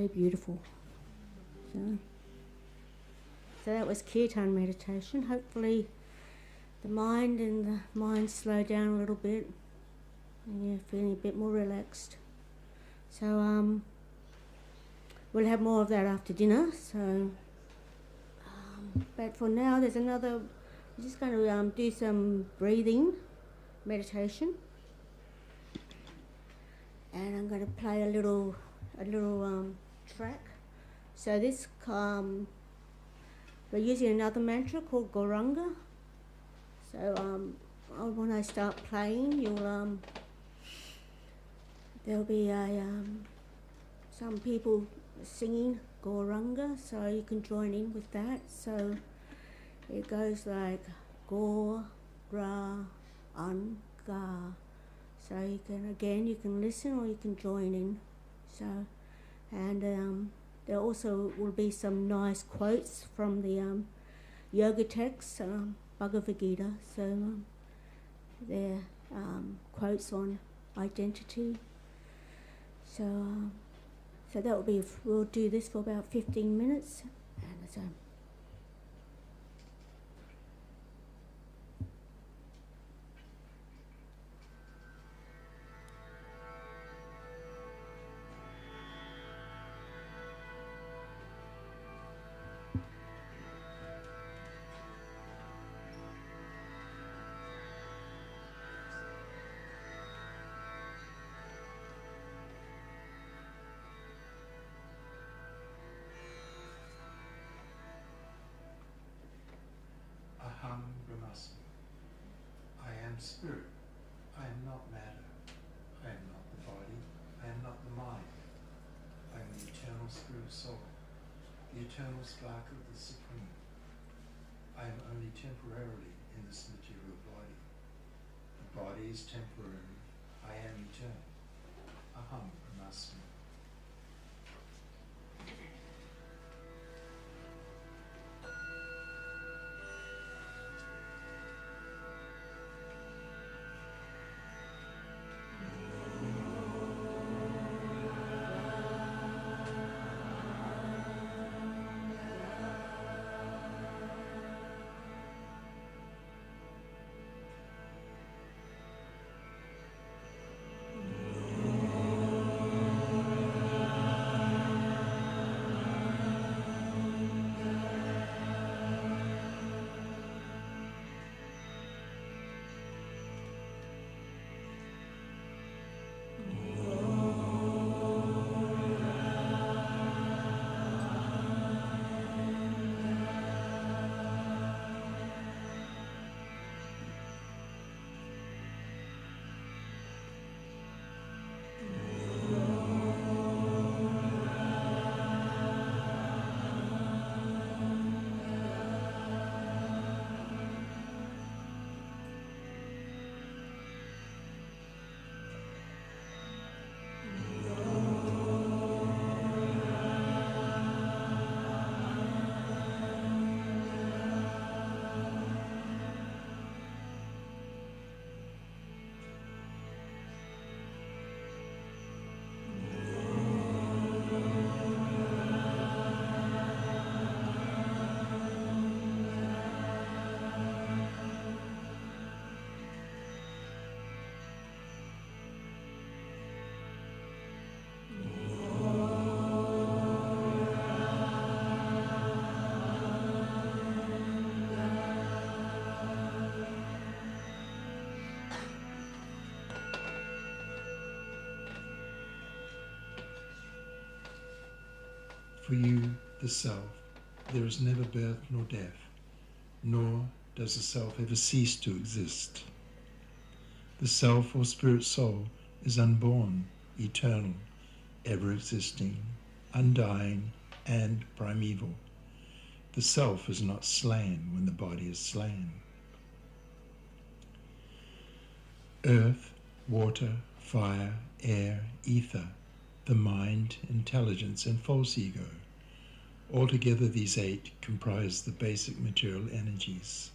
really beautiful. So that was Kirtan meditation. Hopefully the mind slow down a little bit and you're feeling a bit more relaxed. So we'll have more of that after dinner. So, but for now, there's another. I'm just going to do some breathing meditation, and I'm going to play a little track. So this we're using another mantra called Gauranga. So when I start playing, you'll there'll be some people singing Gauranga, so you can join in with that. So it goes like Gaur, Ra, An, Ga. So you can listen or you can join in. So and there also will be some nice quotes from the yoga text, Bhagavad Gita. So they're quotes on identity. So that will be. We'll do this for about 15 minutes, and so. Aham Brahmasmi. I am spirit. I am not matter. I am not the body. I am not the mind. I am the eternal spirit soul, the eternal spark of the Supreme. I am only temporarily in this material body. The body is temporary. I am eternal. Aham Brahmasmi. For you, the self, there is never birth nor death, nor does the self ever cease to exist. The self or spirit soul is unborn, eternal, ever existing, undying, and primeval. The self is not slain when the body is slain. Earth, water, fire, air, ether, the mind, intelligence, and false ego. Altogether these 8 comprise the basic material energies.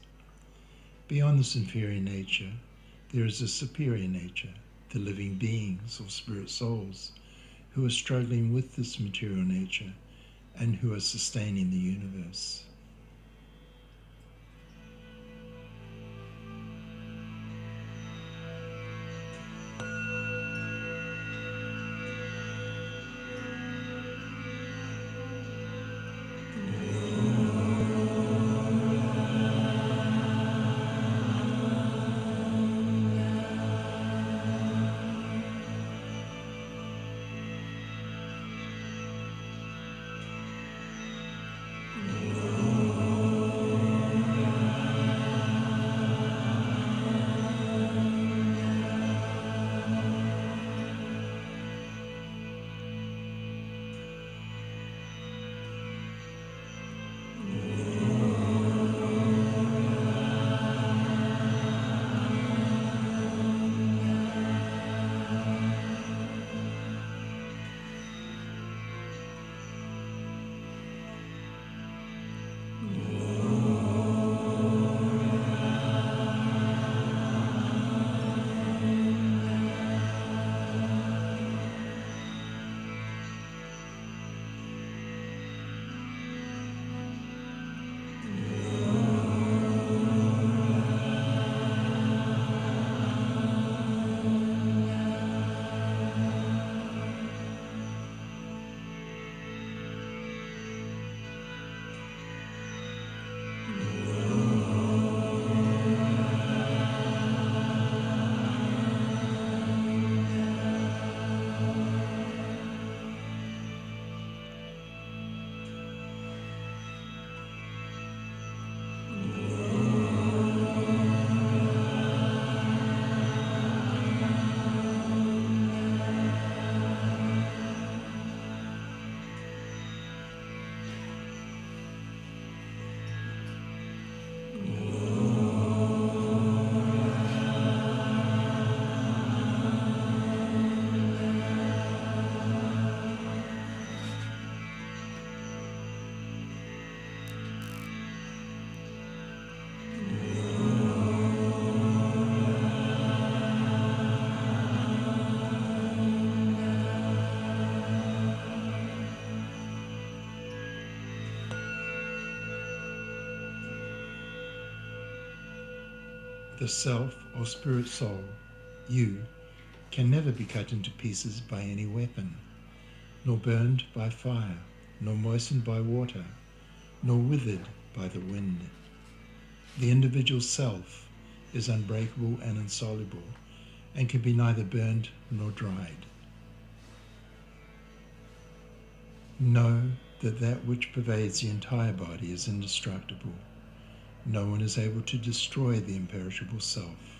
Beyond this inferior nature, there is a superior nature, the living beings or spirit souls, who are struggling with this material nature and who are sustaining the universe. The self or spirit soul, you, can never be cut into pieces by any weapon, nor burned by fire, nor moistened by water, nor withered by the wind. The individual self is unbreakable and insoluble, and can be neither burned nor dried. Know that that which pervades the entire body is indestructible. No one is able to destroy the imperishable self.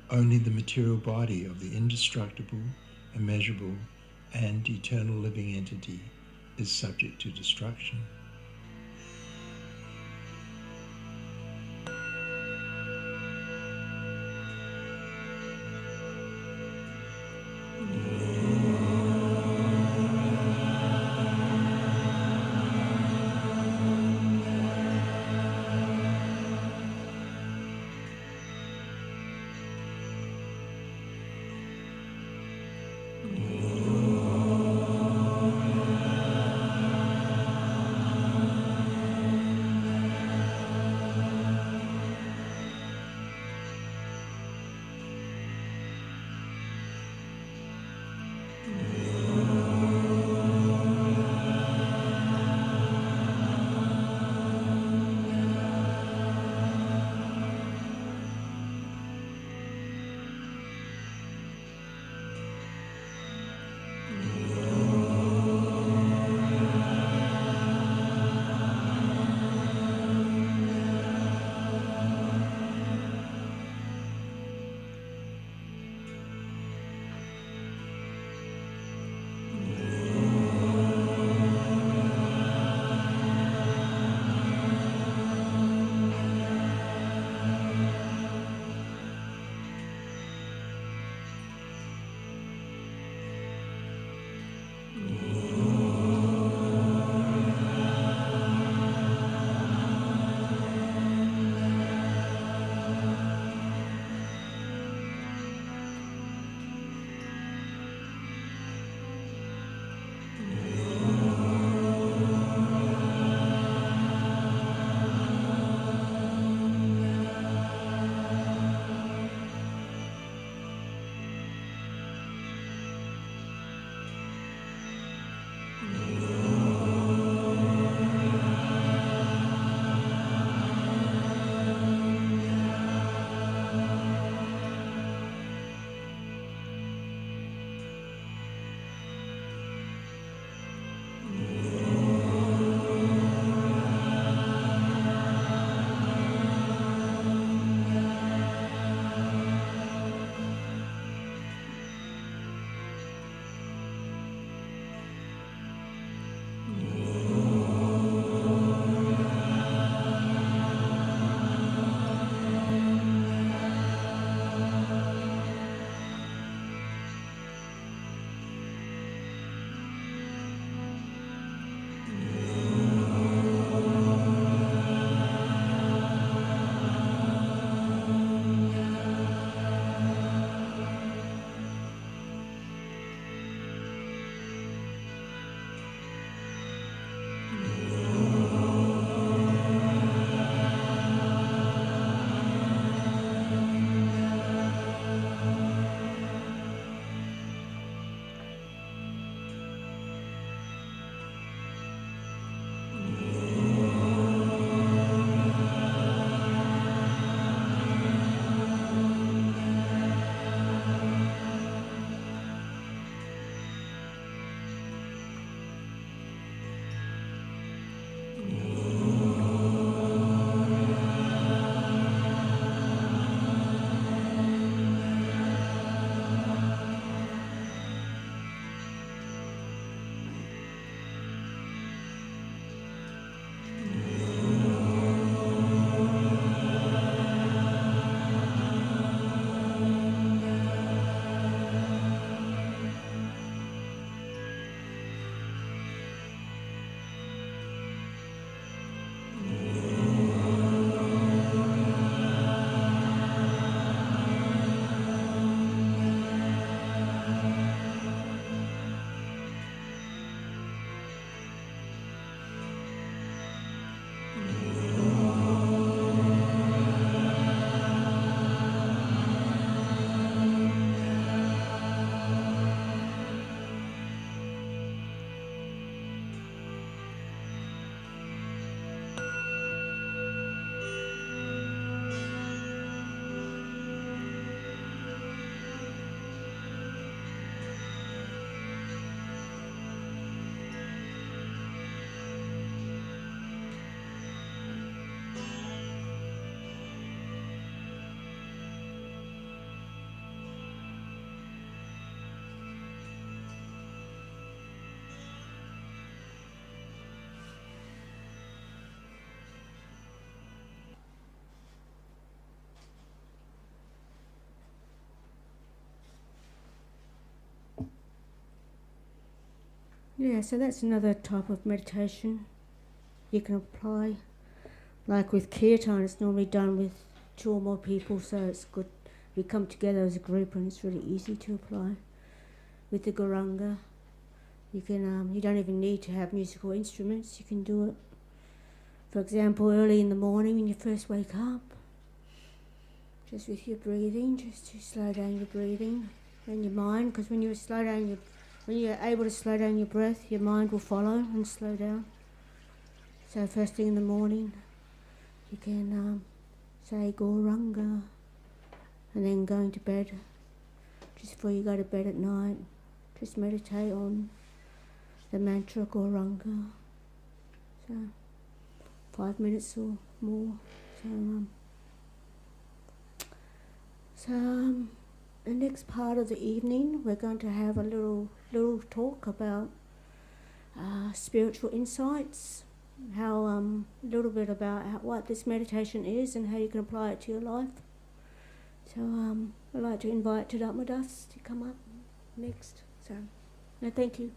Only the material body of the indestructible, immeasurable, and eternal living entity is subject to destruction. Yeah, so that's another type of meditation you can apply. Like with Kirtan, it's normally done with 2 or more people, so it's good. We come together as a group and it's really easy to apply. With the Guranga, you can you don't even need to have musical instruments, you can do it. For example, early in the morning when you first wake up, just with your breathing, just to slow down your breathing and your mind, because when you're able to slow down your breath, your mind will follow and slow down. So first thing in the morning, you can say Gauranga, and then going to bed, just before you go to bed at night, just meditate on the mantra Gauranga. So 5 minutes or more. So the next part of the evening, we're going to have a little talk about spiritual insights, how a little bit about what this meditation is and how you can apply it to your life. So I'd like to invite Tadatmanaha to come up next. So, no, thank you.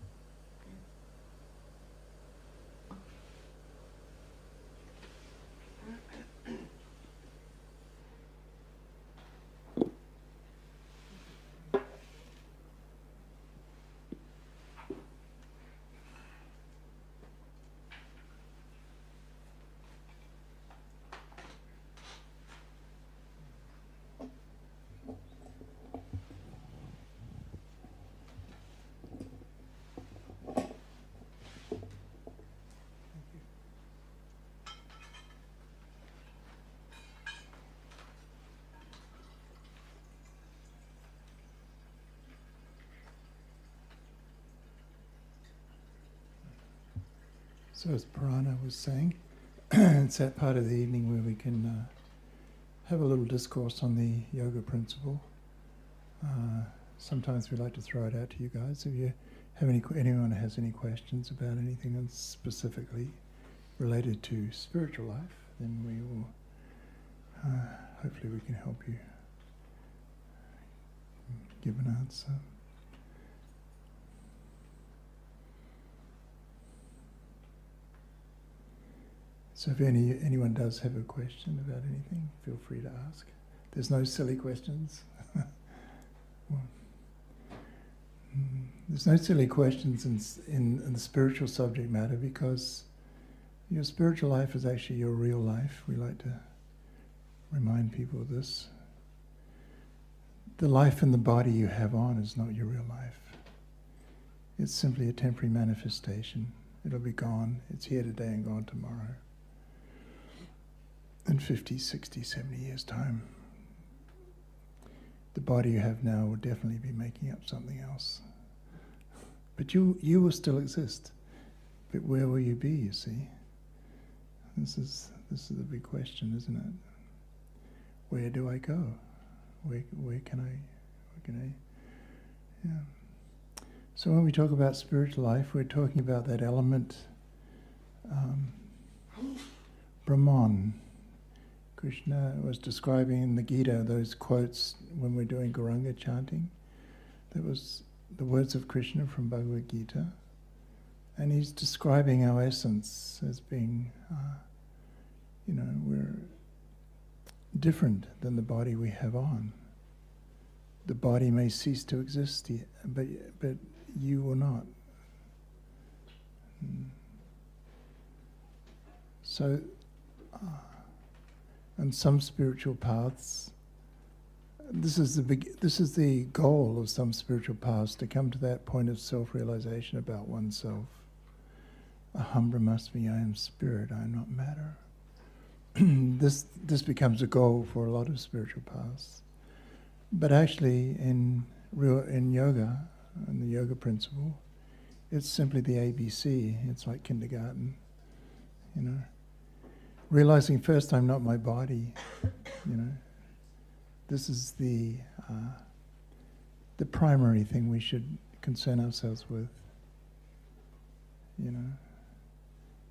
So as Purana was saying, it's that part of the evening where we can have a little discourse on the yoga principle. Sometimes we like to throw it out to you guys. If you have anyone has any questions about anything that's specifically related to spiritual life, then we will, hopefully we can help you give an answer. So if anyone does have a question about anything, feel free to ask. There's no silly questions. There's no silly questions in the spiritual subject matter, because your spiritual life is actually your real life. We like to remind people of this. The life in the body you have on is not your real life. It's simply a temporary manifestation. It'll be gone. It's here today and gone tomorrow. In 50, 60, 70 years' time, the body you have now will definitely be making up something else. But you will still exist. But where will you be, you see? This is the big question, isn't it? Where do I go? Where can I? Yeah. So when we talk about spiritual life, we're talking about that element, Brahman. Krishna was describing in the Gita those quotes when we're doing Gauranga chanting. That was the words of Krishna from Bhagavad Gita. And he's describing our essence as being, we're different than the body we have on. The body may cease to exist, but you will not. So, on some spiritual paths, this is the goal of some spiritual paths, to come to that point of self-realization about oneself. Aham brahmasmi, I am spirit, I am not matter. This becomes a goal for a lot of spiritual paths. But actually, in yoga, and the yoga principle, it's simply the ABC. It's like kindergarten, Realizing first, I'm not my body, This is the primary thing we should concern ourselves with,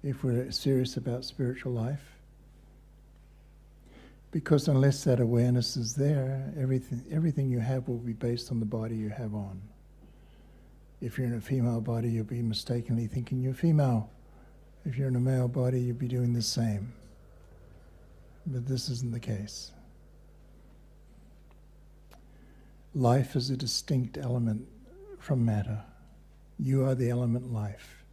if we're serious about spiritual life. Because unless that awareness is there, everything you have will be based on the body you have on. If you're in a female body, you'll be mistakenly thinking you're female. If you're in a male body, you'll be doing the same. But this isn't the case. Life is a distinct element from matter. You are the element life.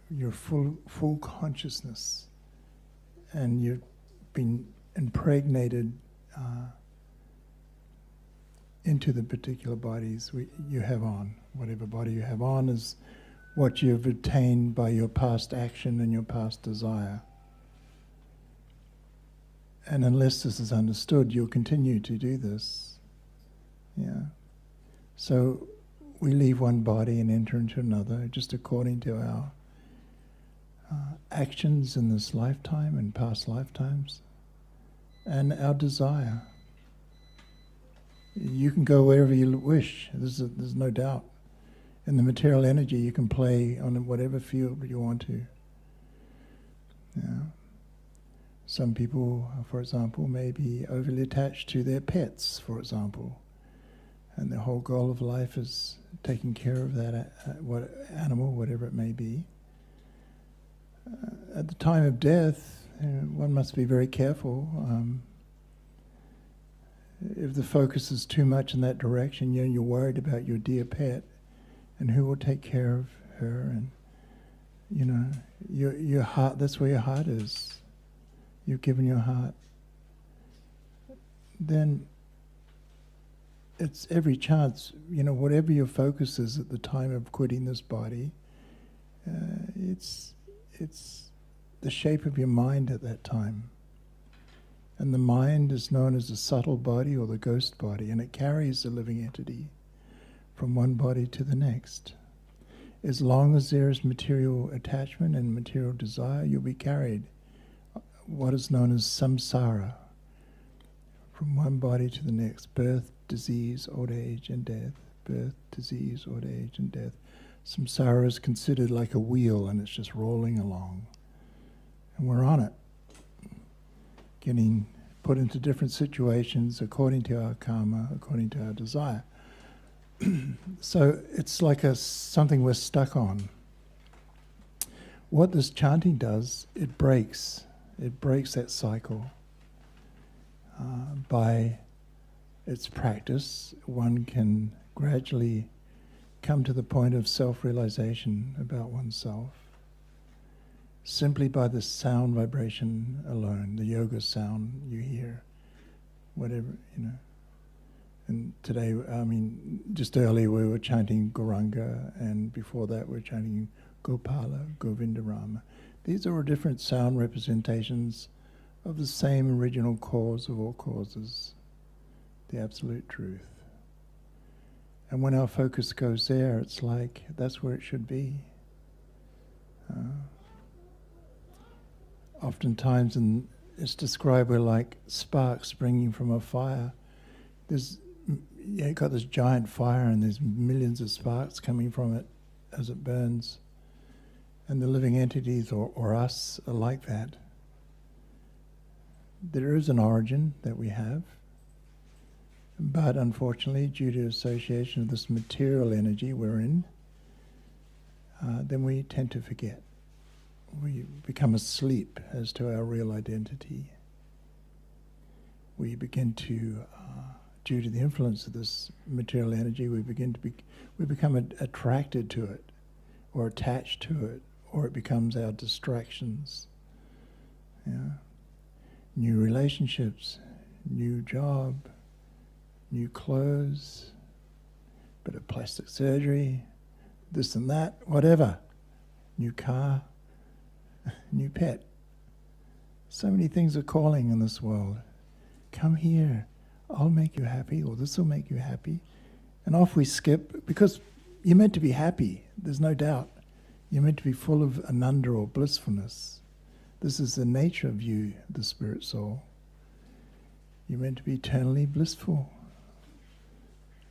You're full consciousness, and you've been impregnated into the particular bodies you have on. Whatever body you have on is what you've attained by your past action and your past desire. And unless this is understood, you'll continue to do this. Yeah. So we leave one body and enter into another, just according to our actions in this lifetime and past lifetimes, and our desire. You can go wherever you wish. There's no doubt. In the material energy, you can play on whatever field you want to. Yeah. Some people, for example, may be overly attached to their pets, for example, and their whole goal of life is taking care of that animal, whatever it may be. At the time of death, one must be very careful. If the focus is too much in that direction, you're worried about your dear pet and who will take care of her, and your heart, that's where your heart is. You've given your heart. Then it's every chance, whatever your focus is at the time of quitting this body, it's the shape of your mind at that time. And the mind is known as the subtle body or the ghost body, and it carries the living entity from one body to the next. As long as there is material attachment and material desire, you'll be carried what is known as samsara, from one body to the next. Birth, disease, old age, and death. Birth, disease, old age, and death. Samsara is considered like a wheel, and it's just rolling along. And we're on it, getting put into different situations according to our karma, according to our desire. So it's like something we're stuck on. What this chanting does, it breaks that cycle. By its practice, one can gradually come to the point of self-realization about oneself, simply by the sound vibration alone, the yoga sound you hear, whatever, And today, just earlier we were chanting Gauranga, and before that we were chanting Gopala, Govindarama. These are all different sound representations of the same original cause of all causes, the absolute truth. And when our focus goes there, it's like that's where it should be. Oftentimes, it's described we're like sparks springing from a fire. You've got this giant fire and there's millions of sparks coming from it as it burns. And the living entities, or us, are like that. There is an origin that we have, but unfortunately, due to association of this material energy we're in, then we tend to forget. We become asleep as to our real identity. We begin to, due to the influence of this material energy, we become attracted to it, or attached to it, or it becomes our distractions. Yeah. New relationships, new job, new clothes, bit of plastic surgery, this and that, whatever. New car, new pet. So many things are calling in this world. Come here, I'll make you happy, or this will make you happy. And off we skip, because you're meant to be happy, there's no doubt. You're meant to be full of ananda or blissfulness. This is the nature of you, the spirit soul. You're meant to be eternally blissful.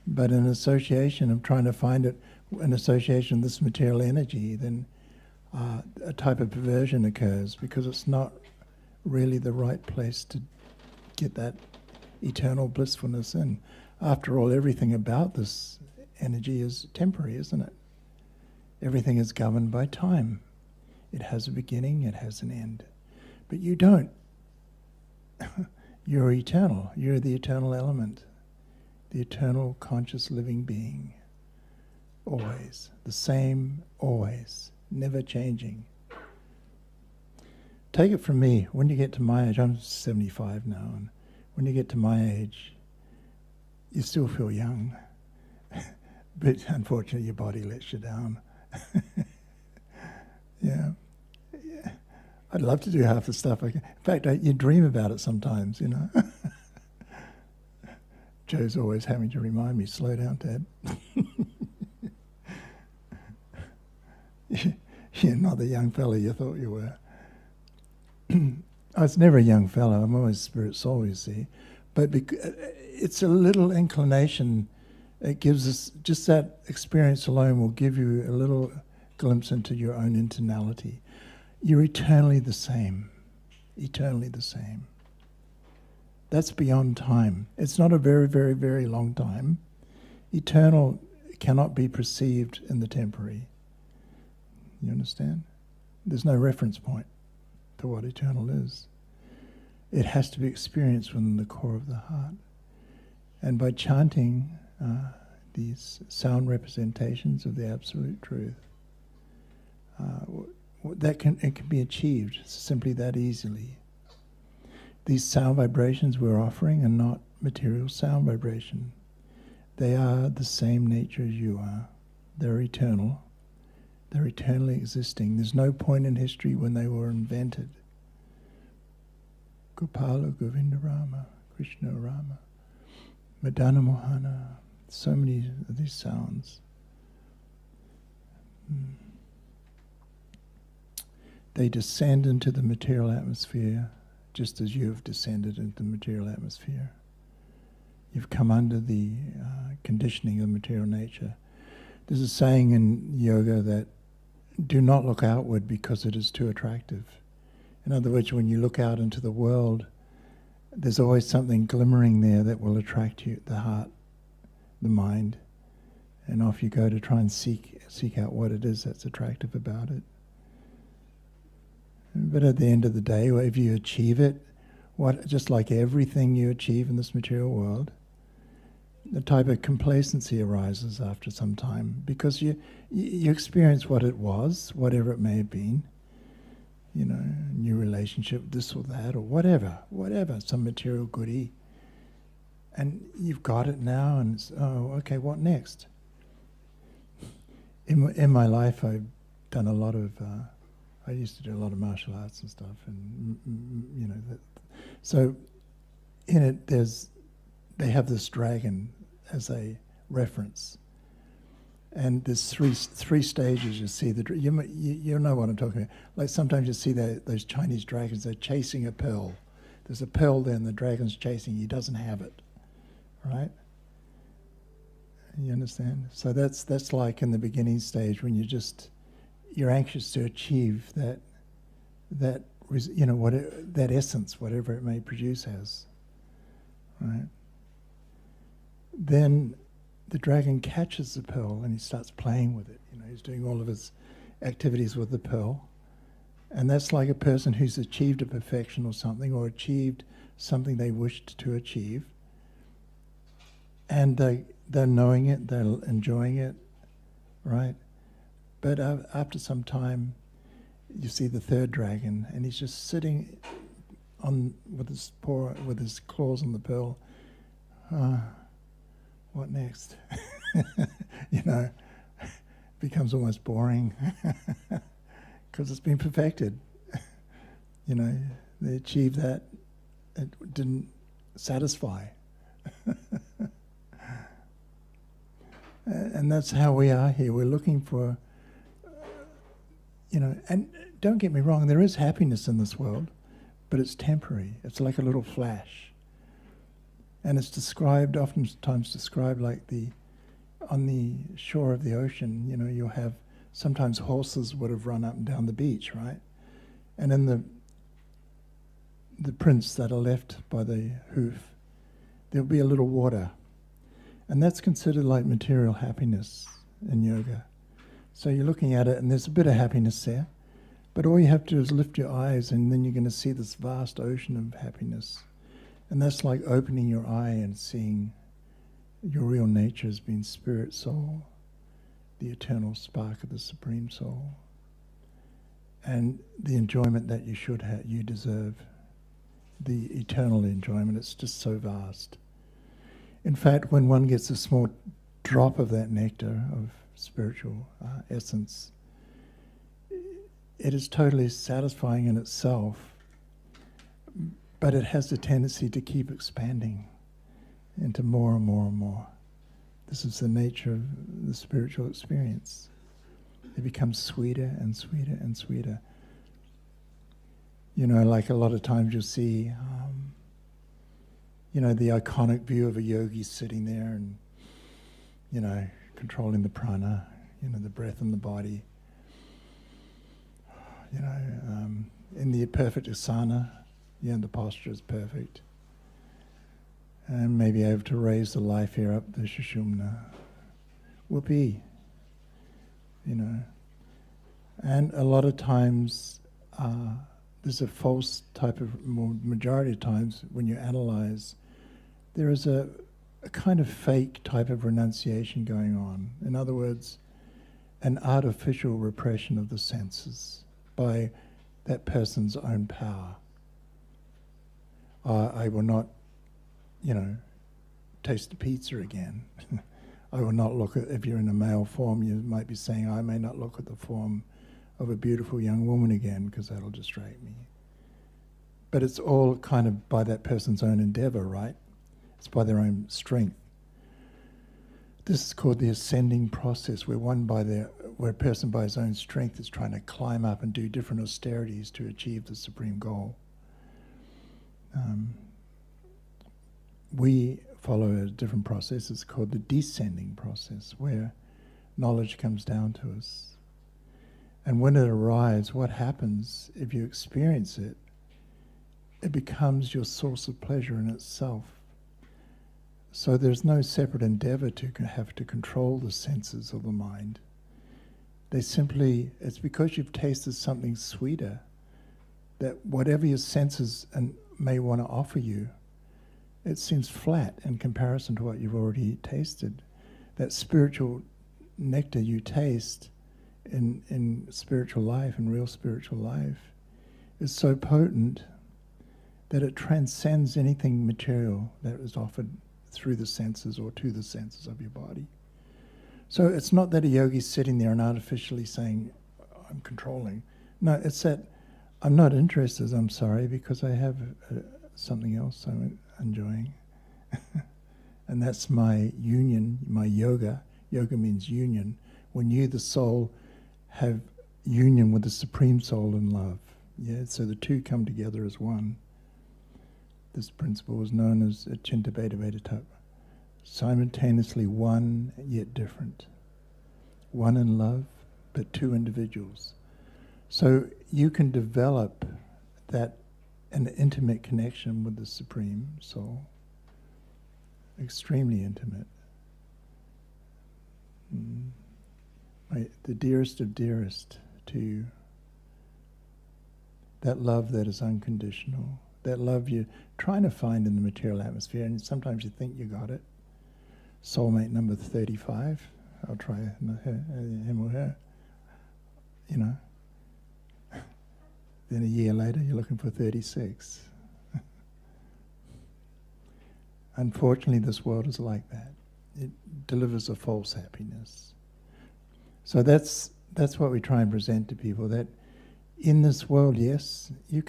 But in association of trying to find it, in association with this material energy, then a type of perversion occurs, because it's not really the right place to get that eternal blissfulness in. After all, everything about this energy is temporary, isn't it? Everything is governed by time. It has a beginning, it has an end. But you don't. You're eternal. You're the eternal element, the eternal conscious living being. Always. The same, always. Never changing. Take it from me, when you get to my age, I'm 75 now, and when you get to my age, you still feel young. But unfortunately your body lets you down. Yeah. I'd love to do half the stuff I can. In fact, you dream about it sometimes, you know. Joe's always having to remind me, slow down, Dad. You're not the young fella you thought you were. I was never a young fellow. I'm always spirit soul, you see. But it's a little inclination. It gives us, just that experience alone will give you a little glimpse into your own internality. You're eternally the same. Eternally the same. That's beyond time. It's not a very, very, very long time. Eternal cannot be perceived in the temporary. You understand? There's no reference point to what eternal is. It has to be experienced within the core of the heart. And by chanting these sound representations of the absolute truth, it can be achieved simply that easily. These sound vibrations we're offering are not material sound vibration. They are the same nature as you are. They're eternal. They're eternally existing. There's no point in history when they were invented. Gopala, Govinda Rama, Krishna Rama, Madana Mohana, so many of these sounds. They descend into the material atmosphere just as you have descended into the material atmosphere. You've come under the conditioning of material nature. There's a saying in yoga that do not look outward because it is too attractive. In other words, when you look out into the world, there's always something glimmering there that will attract you, the heart, the mind, and off you go to try and seek out what it is that's attractive about it. But at the end of the day, if you achieve it, just like everything you achieve in this material world, the type of complacency arises after some time because you experience what it was, whatever it may have been, you know, new relationship, this or that, or whatever, some material goodie. And you've got it now, and it's, oh, okay, what next? In my life, I've done a lot of, I used to do a lot of martial arts and stuff, and, you know, so in it, they have this dragon as a reference. And there's three stages. You see you know what I'm talking about. Like sometimes you see those Chinese dragons. They're chasing a pearl. There's a pearl there, and the dragon's chasing. He doesn't have it, right? You understand? So that's like in the beginning stage when you're anxious to achieve that you know that essence, whatever it may produce as, right? Then the dragon catches the pearl and he starts playing with it. You know, he's doing all of his activities with the pearl. And that's like a person who's achieved a perfection or something, or achieved something they wished to achieve. And they're knowing it, they're enjoying it, right? But after some time, you see the third dragon, and he's just sitting with his claws on the pearl. What next? You know, becomes almost boring because it's been perfected. You know, they achieved that. It didn't satisfy. And that's how we are here. We're looking for, you know, and don't get me wrong, there is happiness in this world, but it's temporary. It's like a little flash. And it's oftentimes described like on the shore of the ocean, you know, you'll have, sometimes horses would have run up and down the beach, right? And in the prints that are left by the hoof, there'll be a little water. And that's considered like material happiness in yoga. So you're looking at it and there's a bit of happiness there, but all you have to do is lift your eyes and then you're going to see this vast ocean of happiness. And that's like opening your eye and seeing your real nature as being spirit soul, the eternal spark of the Supreme Soul, and the enjoyment that you should have, you deserve, the eternal enjoyment. It's just so vast. In fact, when one gets a small drop of that nectar of spiritual essence, it is totally satisfying in itself, but it has a tendency to keep expanding into more and more and more. This is the nature of the spiritual experience. It becomes sweeter and sweeter and sweeter. You know, like a lot of times you'll see, you know, the iconic view of a yogi sitting there and, you know, controlling the prana, you know, the breath in the body. You know, in the perfect asana, you know, the posture is perfect. And maybe able to raise the life here up, the Sushumna. Whoopee. You know. And a lot of times, there's a false type of, majority of times, when you analyze, there is a kind of fake type of renunciation going on. In other words, an artificial repression of the senses by that person's own power. I will not, you know, taste the pizza again. I will not look at, if you're in a male form, you might be saying, I may not look at the form of a beautiful young woman again because that'll distract me. But it's all kind of by that person's own endeavor, right? It's by their own strength. This is called the ascending process, where where a person by his own strength is trying to climb up and do different austerities to achieve the supreme goal. We follow a different process. It's called the descending process, where knowledge comes down to us. And when it arrives, what happens if you experience it? It becomes your source of pleasure in itself. So there's no separate endeavor to have to control the senses of the mind. They simply, it's because you've tasted something sweeter that whatever your senses may want to offer you, it seems flat in comparison to what you've already tasted. That spiritual nectar you taste in spiritual life, in real spiritual life, is so potent that it transcends anything material that is offered through the senses or to the senses of your body. So it's not that a yogi's sitting there and artificially saying, I'm controlling. No, it's that I'm not interested, I'm sorry, because I have something else I'm enjoying. And that's my union, my yoga. Yoga means union. When you, the soul, have union with the Supreme Soul in love. Yeah, so the two come together as one. This principle is known as Chintabeta Vedatattva. Simultaneously one, yet different. One in love, but two individuals. So you can develop an intimate connection with the Supreme Soul. Extremely intimate. The dearest of dearest to you. That love that is unconditional. That love you're trying to find in the material atmosphere, and sometimes you think you got it. Soulmate number 35, I'll try him or her, you know. Then a year later, you're looking for 36. Unfortunately, this world is like that. It delivers a false happiness. So that's what we try and present to people, that in this world, yes, you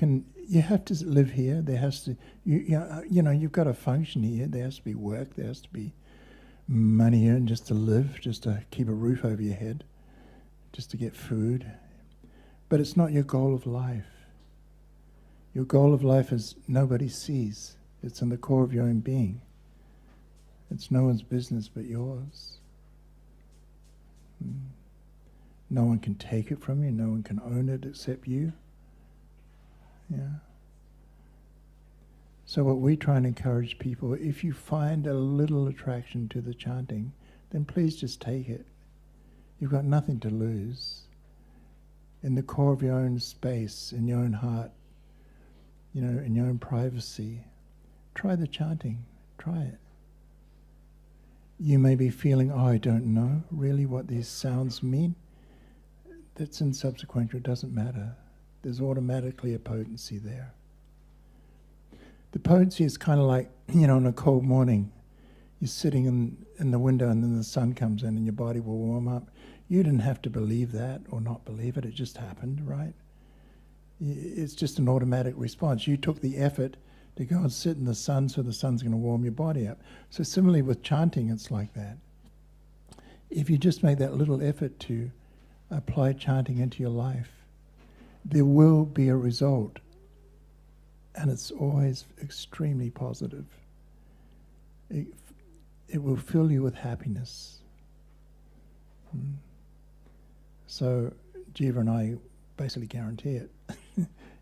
have to live here. There has to, you know, you've got to function here. There has to be work. There has to be money earned just to live, just to keep a roof over your head, just to get food. But it's not your goal of life. Your goal of life is nobody sees. It's in the core of your own being. It's no one's business but yours. No one can take it from you. No one can own it except you. Yeah. So what we try and encourage people, if you find a little attraction to the chanting, then please just take it. You've got nothing to lose. In the core of your own space, in your own heart, in your own privacy, try the chanting. Try it. You may be feeling, I don't know really what these sounds mean. That's inconsequential, it doesn't matter. There's automatically a potency there. The potency is kind of like, on a cold morning, you're sitting in the window and then the sun comes in and your body will warm up. You didn't have to believe that or not believe it, it just happened, right? It's just an automatic response. You took the effort to go and sit in the sun so the sun's going to warm your body up. So similarly with chanting, it's like that. If you just make that little effort to apply chanting into your life, there will be a result. And it's always extremely positive. It will fill you with happiness. So Jiva and I basically guarantee it.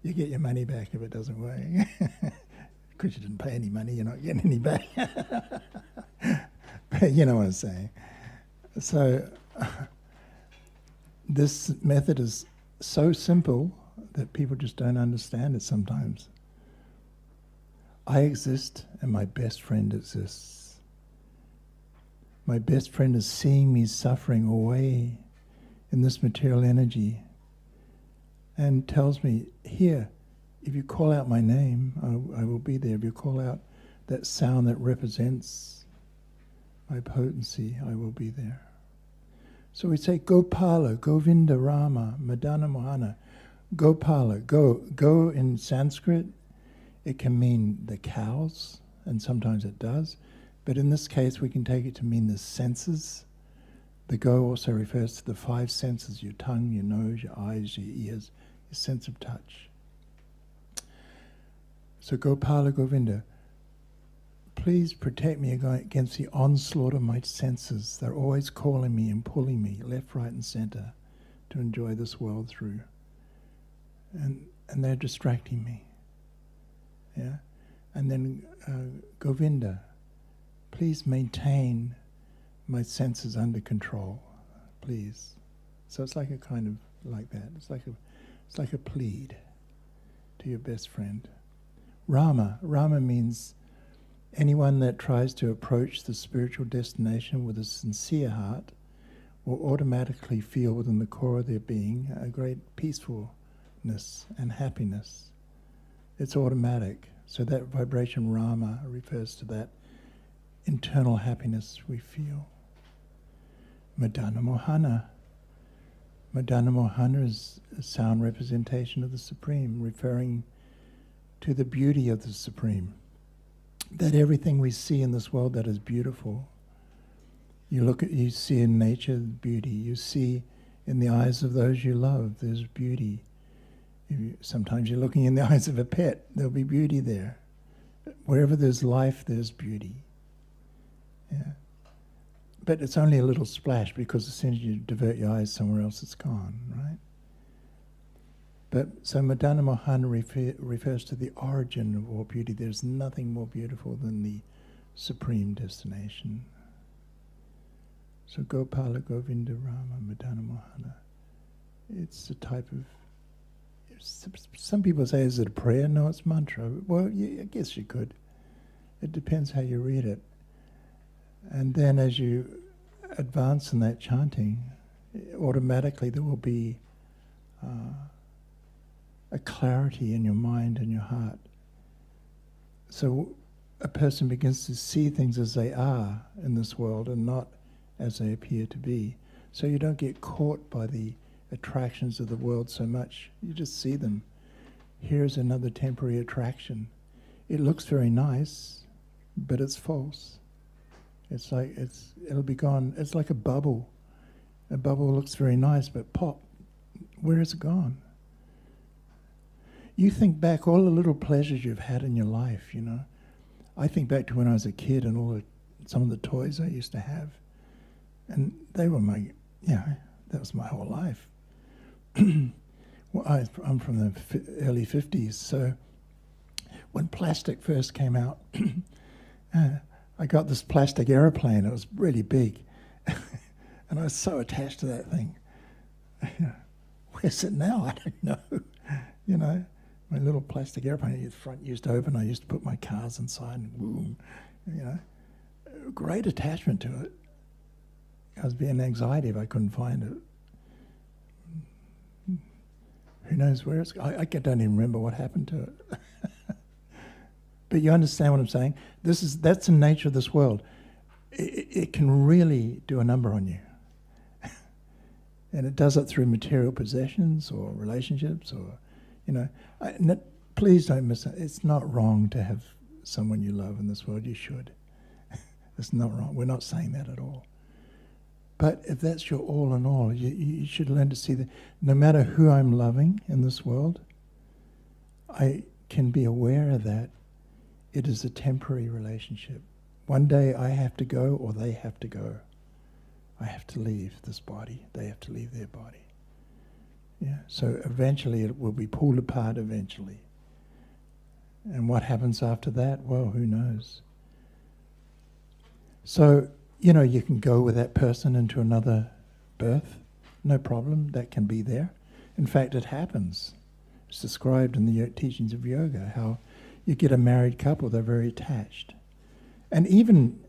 You get your money back if it doesn't work. Because you didn't pay any money, you're not getting any back. But you know what I'm saying. So this method is so simple that people just don't understand it sometimes. I exist and my best friend exists. My best friend is seeing me suffering away in this material energy and tells me, here, if you call out my name, I will be there. If you call out that sound that represents my potency, I will be there. So we say Gopala, Govinda, Rama, Madana, Mohana. Gopala, go in Sanskrit, it can mean the cows, and sometimes it does. But in this case, we can take it to mean the senses. The go also refers to the 5 senses, your tongue, your nose, your eyes, your ears, your sense of touch. So Gopala Govinda, please protect me against the onslaught of my senses. They're always calling me and pulling me left, right and center to enjoy this world through. And they're distracting me. Yeah? And then Govinda, please maintain my senses under control, please. So it's like a kind of like that. It's like a plead to your best friend. Rama means anyone that tries to approach the spiritual destination with a sincere heart will automatically feel within the core of their being a great peacefulness and happiness. It's automatic. So that vibration Rama refers to that internal happiness we feel. Madana Mohana. Madana Mohana is a sound representation of the Supreme, referring to the beauty of the Supreme. That everything we see in this world that is beautiful, you see in nature beauty, you see in the eyes of those you love, there's beauty. Sometimes you're looking in the eyes of a pet, there'll be beauty there. Wherever there's life, there's beauty. Yeah. But it's only a little splash, because as soon as you divert your eyes somewhere else, it's gone, right? But so Madana Mohana refers to the origin of all beauty. There's nothing more beautiful than the supreme destination. So Gopala, Govinda, Rama, Madana Mohana. It's a type of, some people say, is it a prayer? No, it's mantra. Well, I guess you could. It depends how you read it. And then as you advance in that chanting, automatically there will be a clarity in your mind and your heart. So a person begins to see things as they are in this world and not as they appear to be. So you don't get caught by the attractions of the world so much. You just see them. Here's another temporary attraction. It looks very nice, but it's false. It's like it'll be gone. It's like a bubble. A bubble looks very nice, but pop, where is it gone? You think back all the little pleasures you've had in your life, you know. I think back to when I was a kid and some of the toys I used to have. And they were that was my whole life. Well, I'm from the early 50s, so when plastic first came out, I got this plastic aeroplane. It was really big. And I was so attached to that thing. Where's it now? I don't know. You know, my little plastic airplane, the front used to open. I used to put my cars inside and boom, you know. Great attachment to it. I was being anxiety if I couldn't find it. Who knows where it's going? I don't even remember what happened to it. But you understand what I'm saying? That's the nature of this world. It can really do a number on you. And it does it through material possessions or relationships or, you know. Please don't miss it. It's not wrong to have someone you love in this world. You should. It's not wrong. We're not saying that at all. But if that's your all in all, you should learn to see that no matter who I'm loving in this world, I can be aware of that. It is a temporary relationship. One day I have to go or they have to go. I have to leave this body. They have to leave their body. Yeah. So eventually it will be pulled apart eventually. And what happens after that? Well, who knows? So, you know, you can go with that person into another birth. No problem. That can be there. In fact, it happens. It's described in the teachings of yoga, how you get a married couple, they're very attached. And even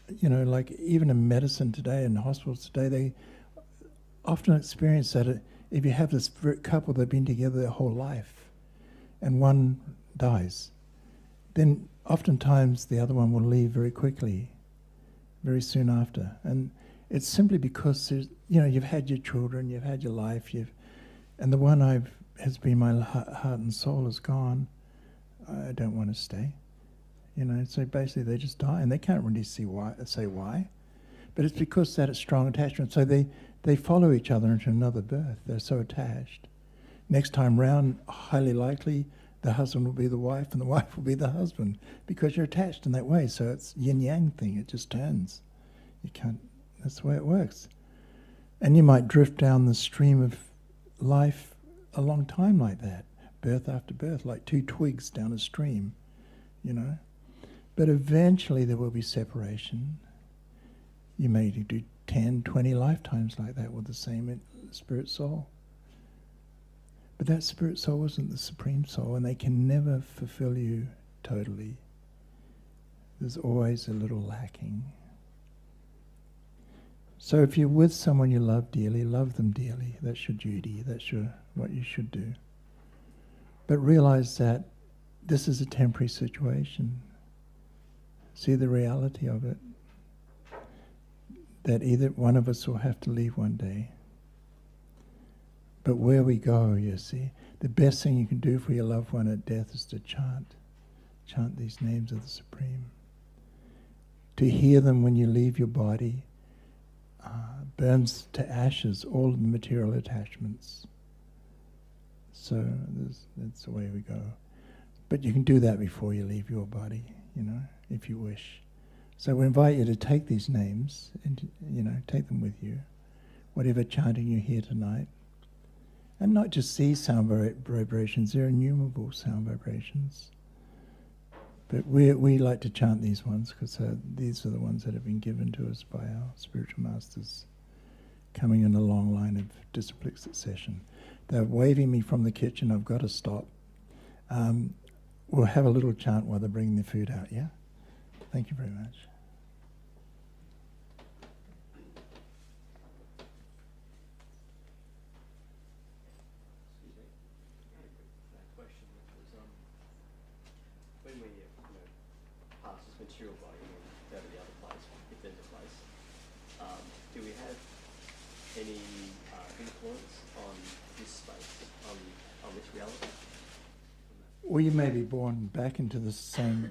you know, like even in medicine today, in hospitals today, they often experience that if you have this couple that have been together their whole life and one dies, then oftentimes the other one will leave very quickly, very soon after. And it's simply because you've had your children, you've had your life, and the one has been my heart and soul is gone. I don't want to stay. You know, so basically they just die, and they can't really say why. But it's because that strong attachment. So they follow each other into another birth. They're so attached. Next time round, highly likely, the husband will be the wife and the wife will be the husband, because you're attached in that way. So it's yin-yang thing. It just turns. You can't. That's the way it works. And you might drift down the stream of life a long time like that, birth after birth, like two twigs down a stream, you know. But eventually there will be separation. You may do 10, 20 lifetimes like that with the same spirit soul. But that spirit soul isn't the supreme soul, and they can never fulfill you totally. There's always a little lacking. So if you're with someone you love dearly, love them dearly. That's your duty. That's what you should do. But realize that this is a temporary situation. See the reality of it. That either one of us will have to leave one day. But where we go, you see, the best thing you can do for your loved one at death is to chant these names of the Supreme. To hear them when you leave your body burns to ashes all of the material attachments. So that's the way we go. But you can do that before you leave your body, you know, if you wish. So we invite you to take these names and, you know, take them with you, whatever chanting you hear tonight. And not just these sound vibrations, there are innumerable sound vibrations. But we like to chant these ones because these are the ones that have been given to us by our spiritual masters, coming in a long line of disciplic succession. They're waving me from the kitchen. I've got to stop. We'll have a little chant while they're bringing the food out, yeah? Thank you very much. When we pass this material body and go to the other place, if there's a place, do we have any influence on this space, on this reality? Well, you may be born back into the same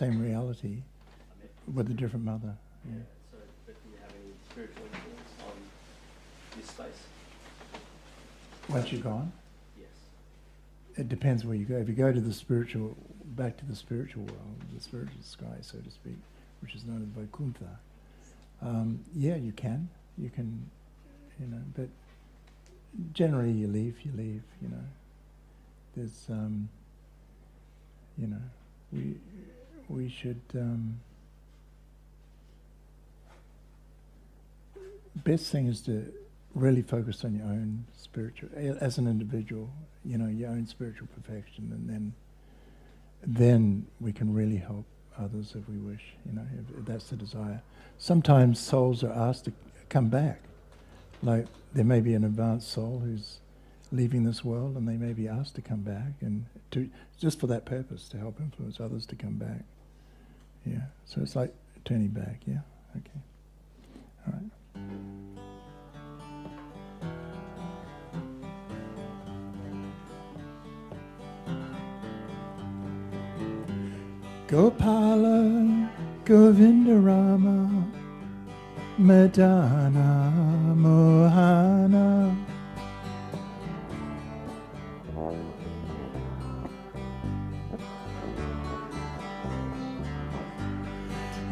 reality with a different mother. Yeah. So, but do you have any spiritual influence on this space? Once you're gone? Yes. It depends where you go. If you go to back to the spiritual world, the spiritual sky, so to speak, which is known as Vaikuntha, yeah, you can, you know, but generally you leave, you know. There's, You know, we should. Best thing is to really focus on your own spiritual, as an individual, you know, your own spiritual perfection, and then we can really help others if we wish, you know, if that's the desire. Sometimes souls are asked to come back. Like there may be an advanced soul who's leaving this world and they may be asked to come back, and to just for that purpose, to help influence others to come back. Yeah, so it's like turning back, yeah, okay. All right. Gopala Govinda Rama Madana Mohana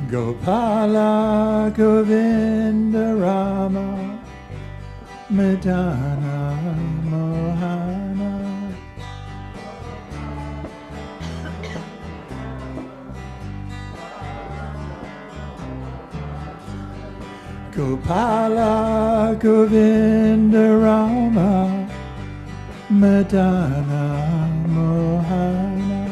Gopala Govinda Rama Madana Mohana Gopala Govinda Rama Madana Mohana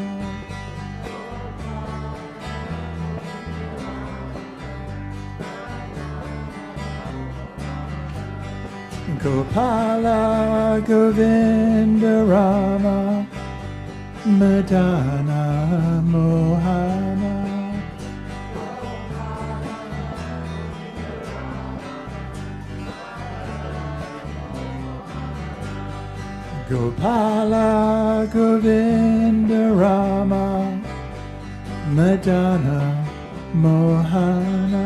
Gopala Govinda Rama Madana Mohana Gopala Govinda Rama Madana Mohana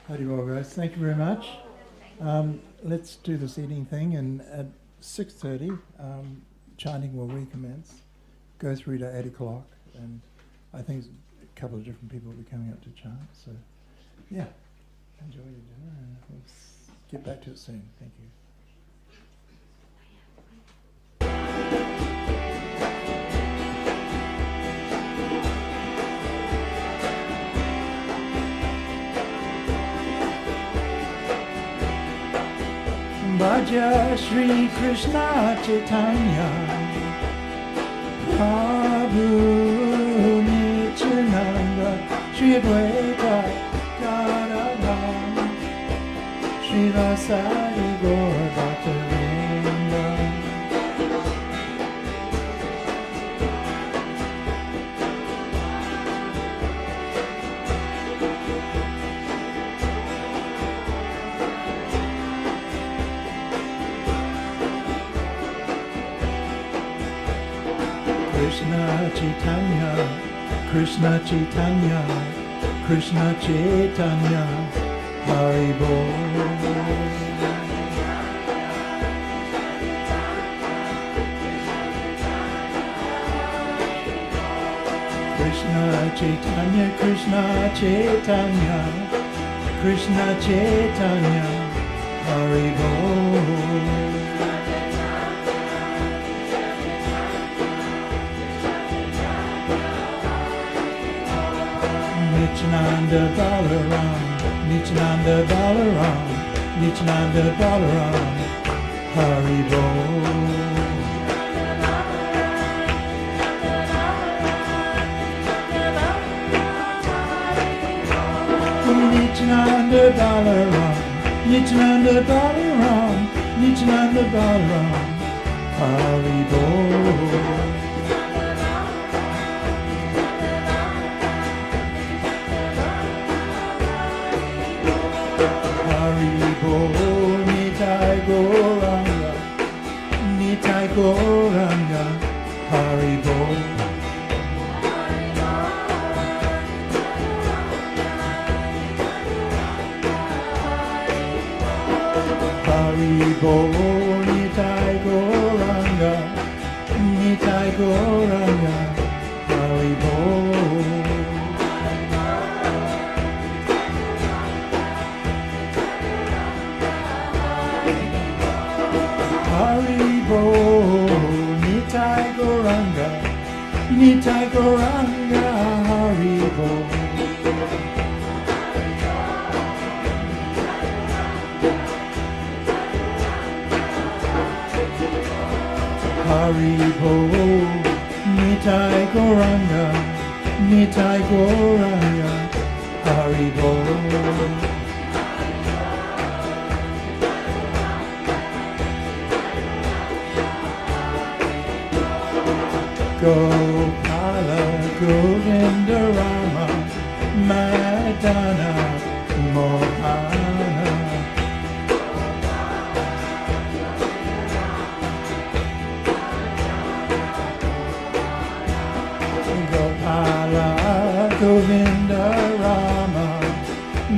Howdy all guys, thank you very much. Let's do this eating thing, and at 6:30 chanting will recommence, go through to 8 o'clock, and I think a couple of different people will be coming up to chant, so yeah, enjoy your dinner and we'll get back to it soon. Thank you. Bhaja Shri Krishna Chaitanya Prabhu Nityananda Shri Advaita Gadadhar Shri Rasari Gaur Bhaktavrinda Krishna Chaitanya, Krishna Chaitanya, Krishna Chaitanya, Hari Bol. Krishna Chaitanya, Krishna Chaitanya, Krishna Chaitanya, Hari Bol. Nityananda Balaram, Nityananda Balaram, Nityananda Balaram, Hari Bol. Nityananda Balaram, Nityananda Balaram, Nityananda Balaram, Hari Bol. Nitai Gauranga, Nitai Gauranga, Hari Bol. Hari Bol, Nitai Gauranga, Nitai Gauranga, Hari Haribo. Haribo, Nitai Goranga, Nitai Goranga, Haribo. Haribo, Nitai Goranga, Nitai Goranga, Haribo. Gopala, Govinda Rama, Madana, Mohana. Gopala, Govinda Rama,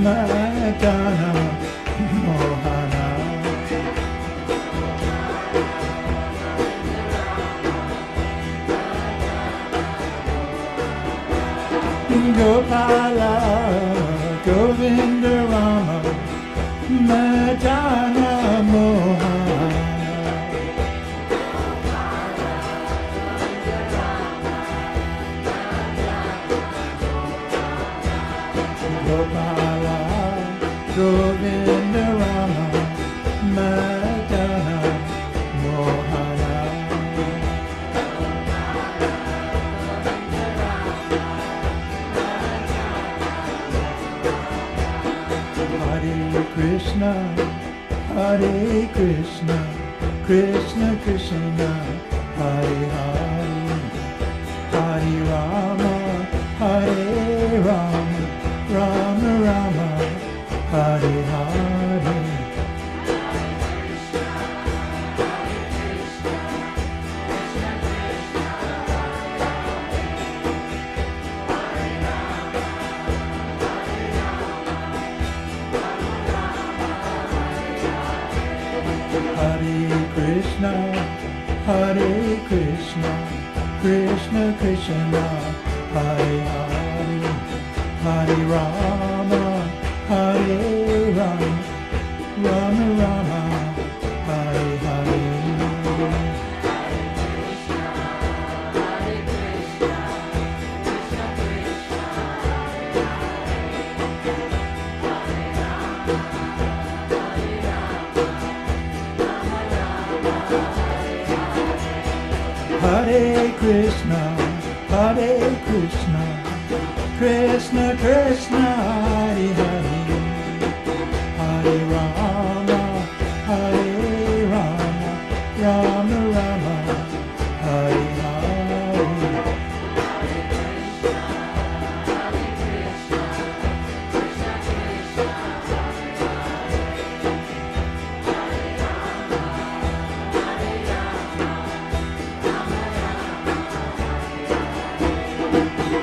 Madana, Mohana. Gopala, Govinda Rama, Madana, Mohana. Gopala, Govinda Rama, Madana, Mohana. Hare Krishna, Hare Krishna, Krishna Krishna, Hare Hare, Hare Rama, Hare Rama, Rama Rama, Hare Hare. Hare Krishna, Hare Krishna, Krishna Krishna, Hare Hare, Hare Rama, Hare Rama, Rama Rama, Hare Hare. Hare Krishna, Hare Krishna, Krishna Krishna, Hare Hare, Hare Rama, Hare Rama, Rama Rama, Hare Hare.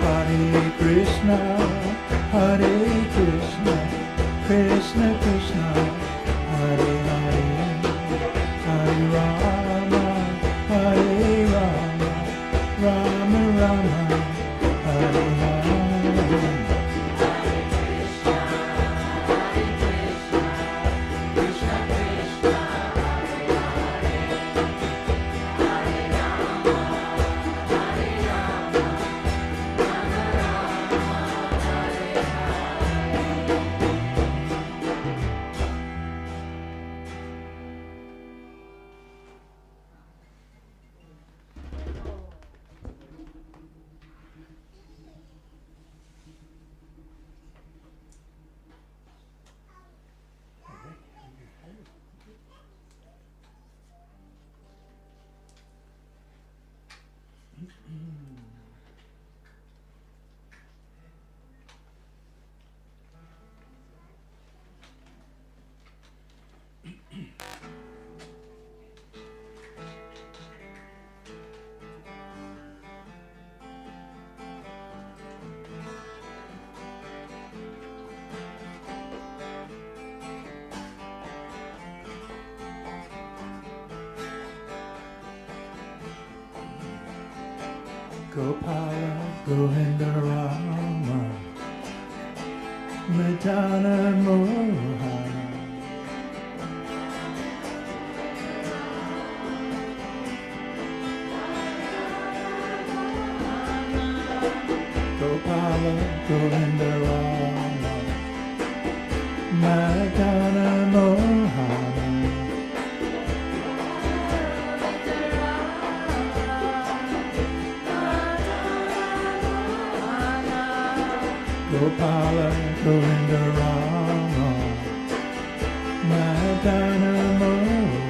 Hare Krishna, Hare Krishna, Krishna Krishna, Hare Hare, Hare Rama, Hare Rama, Rama Rama, Hare Hare. Gopala Govinda Rama Tadatmanaha Gopala Govinda Rama Tadatmanaha Gopala Govinda Rama Tadatmanaha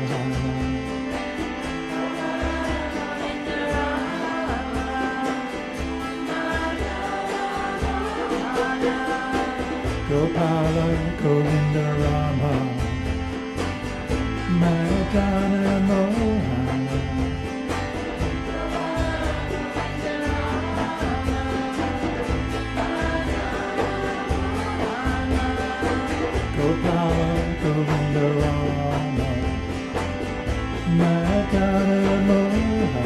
Gopala Govinda Rama Tadatmanaha Gopala Govinda Rama Tadatmanaha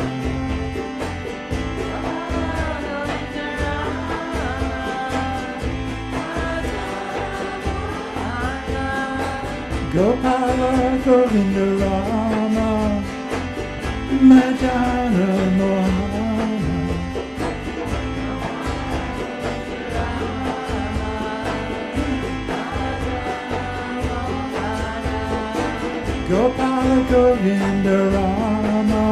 Gopala Govinda Rama Tadatmanaha Gopala Govinda Rama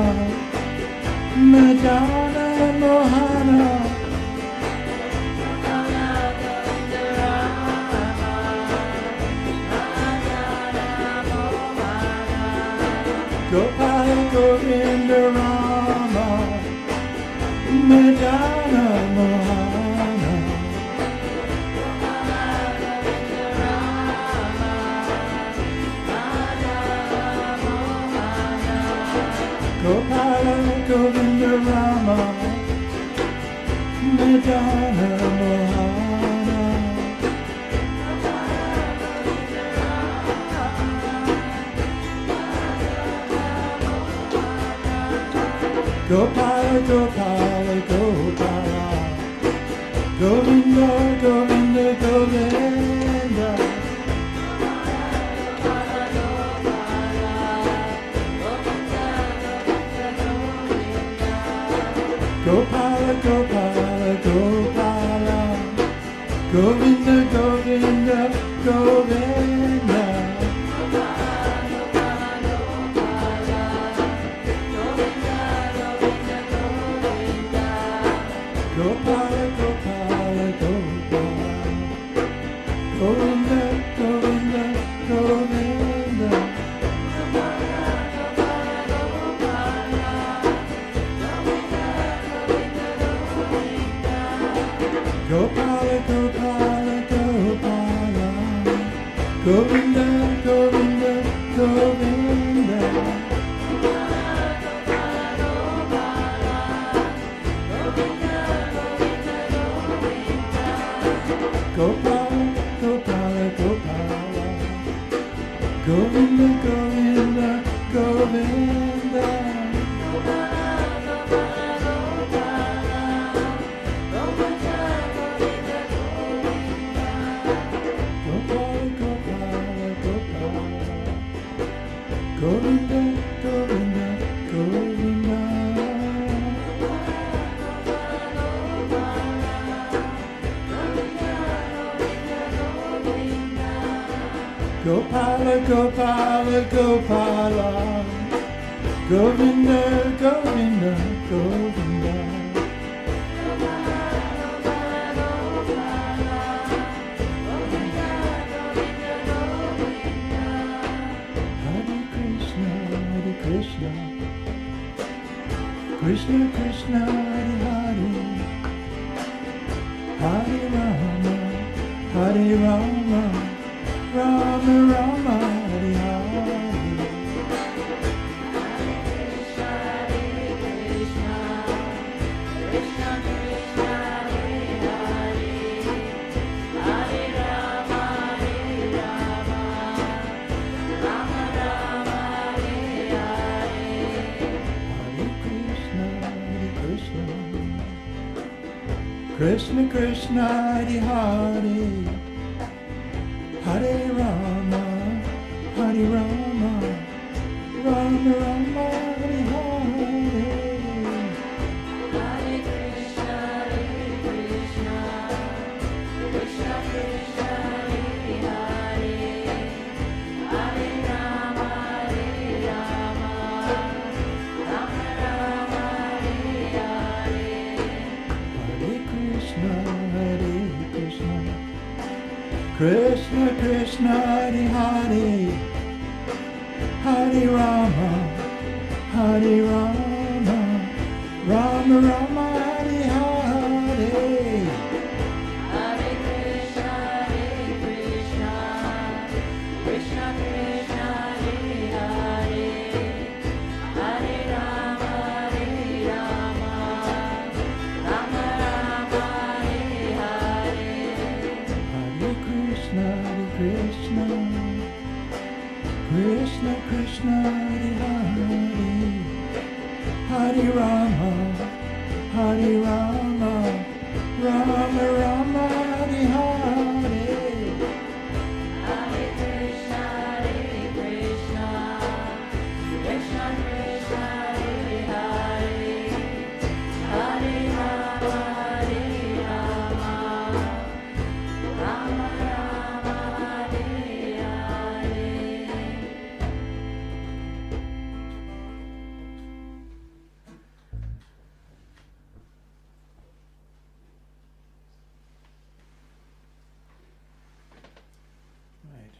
Tadatmanaha Gopala Govinda Rama Tadatmanaha Gopala Govinda Rama Tadatmanaha Gopala Gopala Gopala Govinda Govinda Govinda Gopala Gopala Gopala Govinda Govinda Govinda Gopala Gopala Gopala Govinda Govinda Govinda Gopala Gopala Gopala Govinda Govinda Govinda Gopala Gopala Gopala Govinda Govinda Govinda Gopala Gopala Gopala Govinda Govinda Govinda Gopala Gopala Gopala Govinda Govinda Govinda Hare Krishna Hare Krishna Krishna Krishna Hare Hare Hare Rama Hare Rama Rama Rama Hare Hare Hare Krishna Hare Krishna Krishna Krishna Hare Hare, Hare Rama, Hare Rama, Rama Rama, Hare Hare. Hare Krishna, Krishna Krishna, Hare Hare, Hare Rama, Rama Rama, Hare Hare. Hare Krishna, Krishna Krishna Hare Hare, Hare Rama, Hare Rama, Rama Rama Hare Hare. Hare Krishna, Krishna Krishna, Hare Hare, Hare Rama, Rama Rama, Hare Hare. Hare Krishna, Krishna Krishna Hare Hare, Hare Rama, Hare Rama, Rama Rama Hare Hare. Hare Krishna, Krishna Krishna, Hare Hare, Hare Rama, Rama Rama, Hare Hare. Right.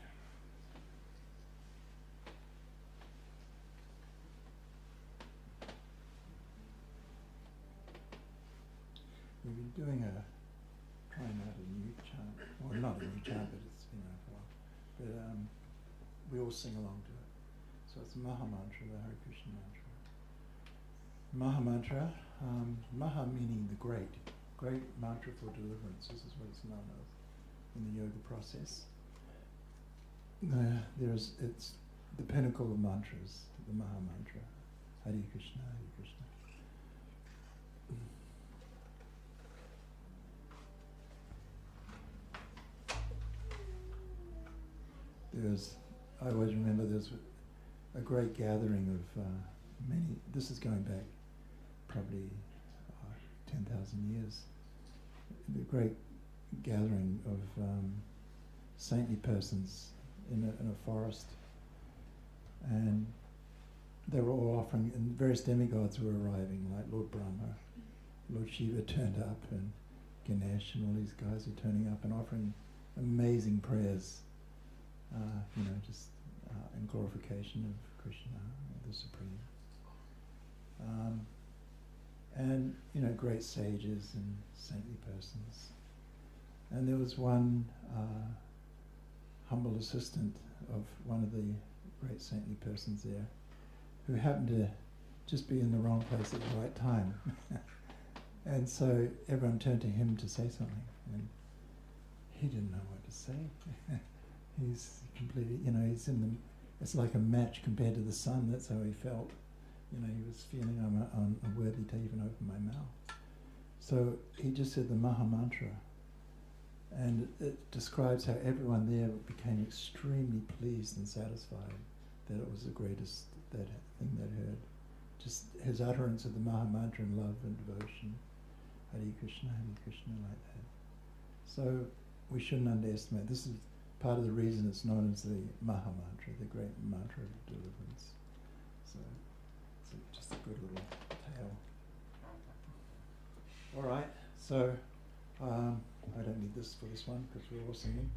We've been trying out a new chant, well not a new chant, but it's been around for a while. But we all sing along to it. So it's Maha Mantra, the Hare Krishna mantra. Maha Mantra, Maha meaning the great mantra for deliverance. This is what it's known as in the yoga process. It's the pinnacle of mantras, the Maha Mantra. Hare Krishna, Hare Krishna. I always remember there's a great gathering of many, this is going back probably 10,000 years, the great gathering of saintly persons in a forest, and they were all offering, and various demigods were arriving, like Lord Brahma, Lord Shiva turned up, and Ganesh and all these guys are turning up and offering amazing prayers, just in glorification of Krishna, the Supreme. And great sages and saintly persons. And there was one humble assistant of one of the great saintly persons there who happened to just be in the wrong place at the right time. And so everyone turned to him to say something, and he didn't know what to say. He's completely, he's it's like a match compared to the sun. That's how he felt. He was feeling I'm unworthy to even open my mouth. So he just said the Maha Mantra, and it describes how everyone there became extremely pleased and satisfied that it was the greatest thing they'd heard. Just his utterance of the Maha Mantra in love and devotion, Hare Krishna, like that. So we shouldn't underestimate. This is part of the reason it's known as the Maha Mantra, the great mantra of deliverance. So it's just a good little tale. All right, so I don't need this for this one because we're all singing.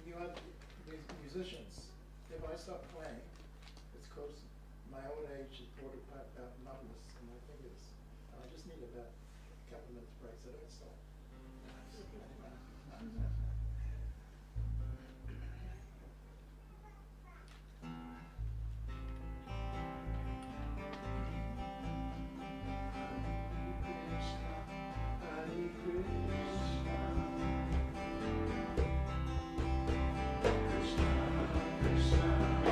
You other musicians, if I stop playing, it's because my old age has brought about numbness in my fingers. And I just need about a couple of minutes break, so don't stop. Krishna, Krishna, Krishna.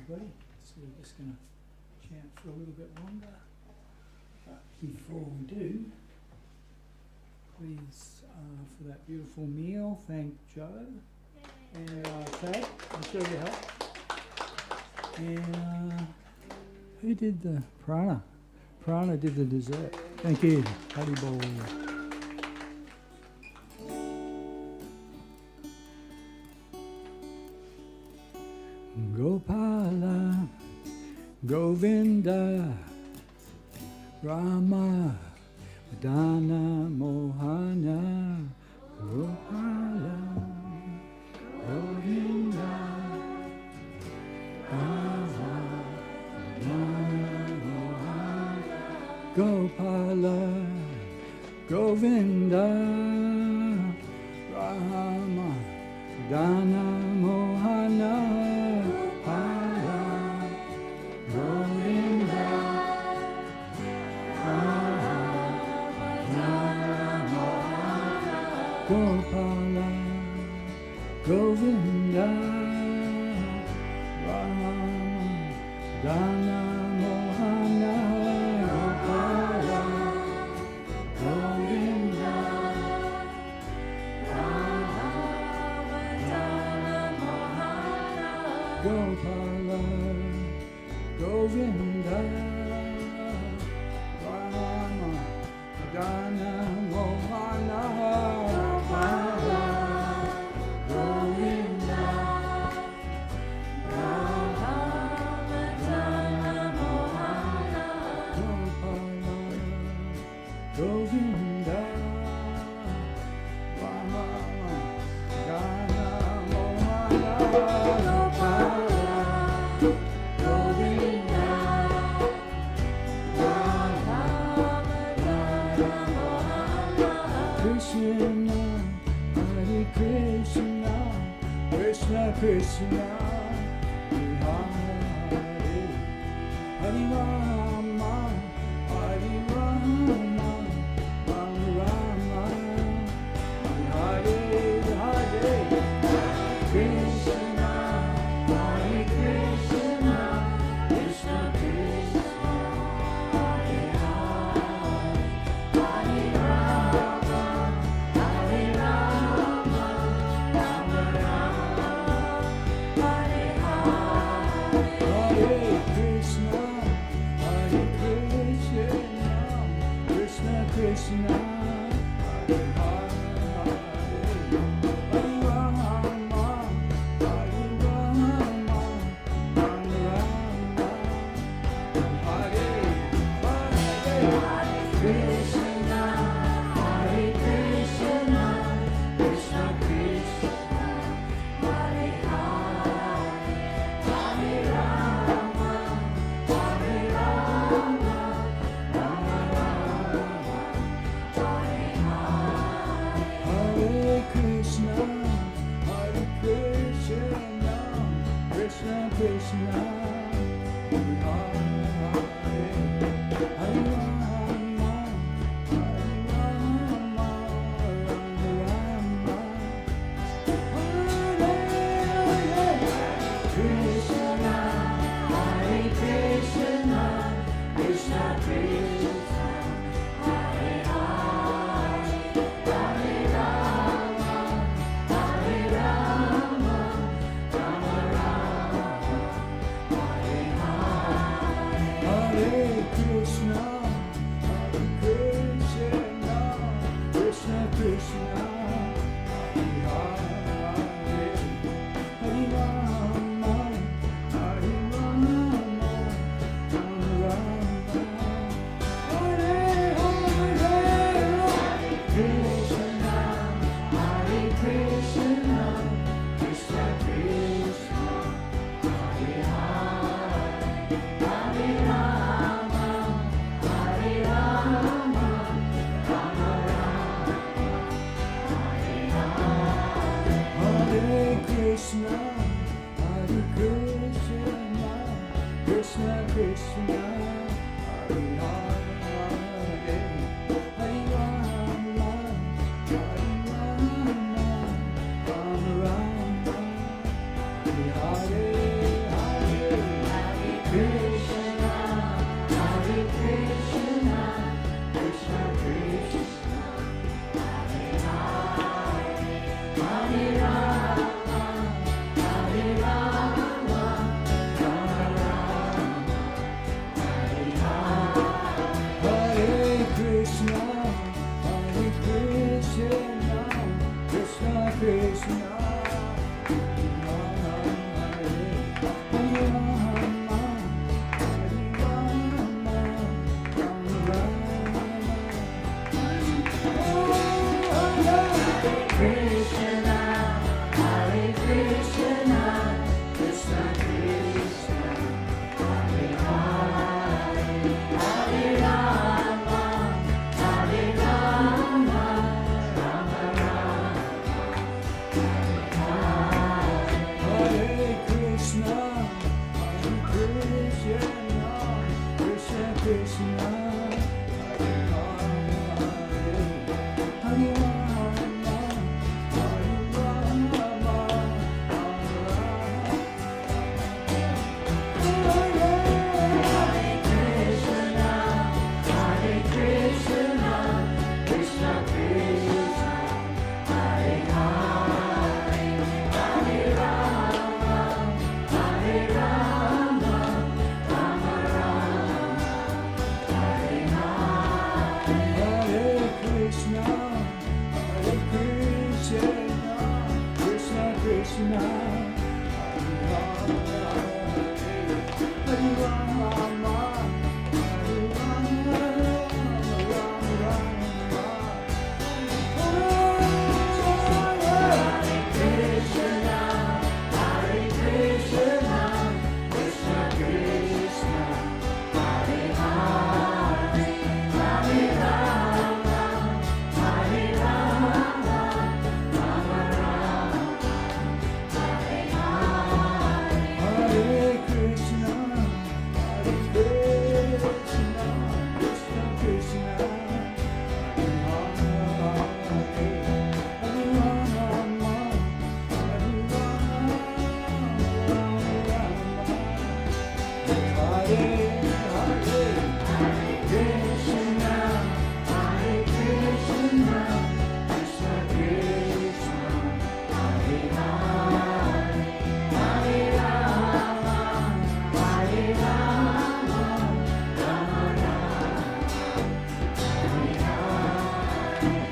everybody. So we're just going to chant for a little bit longer. But before we do, please, for that beautiful meal, thank Joe and Kate. I'm sure you help. And who did the prana? Prana did the dessert. Thank you. Haribol. Gopala, Govinda, Rama, Madana, Mohana, Gopala, Govinda, Rama, Madana, Mohana, Gopala, Govinda, Rama, Madana, Mohana. Gopala, Govinda, Rama, Dana, Mohana, Gopala, Govinda, Rama, Dana, Mohana, Gopala, Govinda, Rama, Dana, Mohana. Krishna, Hare Hare Rama, Hare Rama, Rama Rama, Hare Hare, Krishna, Hare Krishna, Krishna Krishna, Hare Hare. Krishna, Hare Krishna, Krishna Krishna, Hare Hare, Hare Rama, Hare Rama, Rama Rama, Hare Hare. Hare Krishna, Hare Krishna, Krishna Krishna, Hare Hare, Hare Rama, Hare Rama, Rama Rama, Hare Hare. Krishna, Hare Krishna, Krishna Krishna, Hare Hare, Hare Rama, Hare Rama, Rama Rama, Hare Hare. Hare Krishna, Hare Krishna, Krishna Krishna, Hare Hare, Hare Rama, Hare Rama, Rama Rama, Hare Hare. Krishna, Hare Krishna, Krishna Krishna, Hare Hare, Hare Rama, Hare Rama, Rama Rama, Hare Hare. Hare Krishna, Hare Krishna, Krishna Krishna, Hare Hare, Hare Rama, Hare Rama, Rama Rama, Hare Hare. Hare Krishna, Hare Krishna, Krishna Krishna, Hare Hare, Hare Rama, Hare Rama, Rama Rama, Hare Hare. Hare Krishna, Hare Krishna, Krishna Krishna, Hare Rama, Hare Rama, Rama Rama, Krishna, Hare Krishna, Krishna Krishna, Hare Hare, Hare Rama, Hare Rama, Rama Rama, Hare Hare. Hare Krishna, Hare Krishna, Krishna Krishna, Hare Hare, Hare Rama, Hare Rama, Hare Krishna, Hare Krishna, Krishna Krishna, Hare Hare, Hare Rama, Hare Rama, Rama Rama, Hare Hare. Hare Krishna, Hare Krishna, Krishna Krishna, Hare Hare, Hare Rama, Hare Rama, Rama Rama, Hare Krishna, Hare Krishna, Krishna Krishna, Hare Hare, Hare Rama, Hare Rama, Rama Rama, Hare Hare. Hare Krishna, Hare Krishna, Krishna Krishna, Hare Hare, Hare Rama, Hare Rama, Rama Rama, Hare Hare. Hare Krishna, Hare Krishna, Krishna Krishna, Hare Hare, Hare Rama, Hare Rama, Rama Rama, Hare Hare.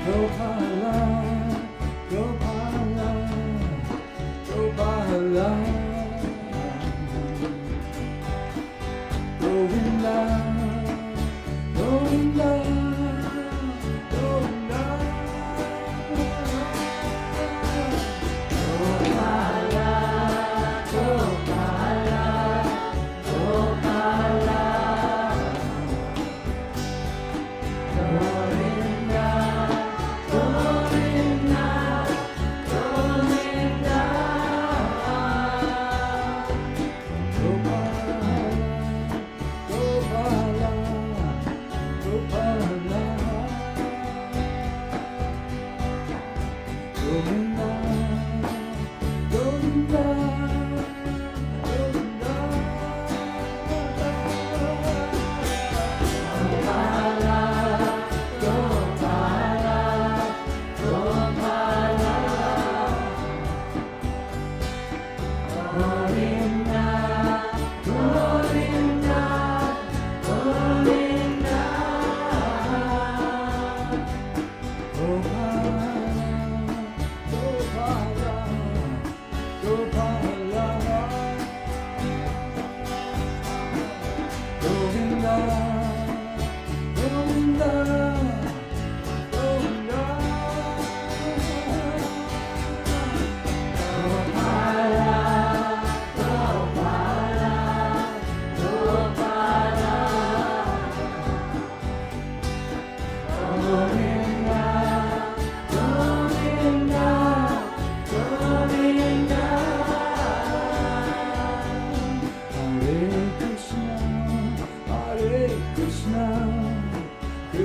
Gopala, Gopala, Gopala, Govinda, Govinda,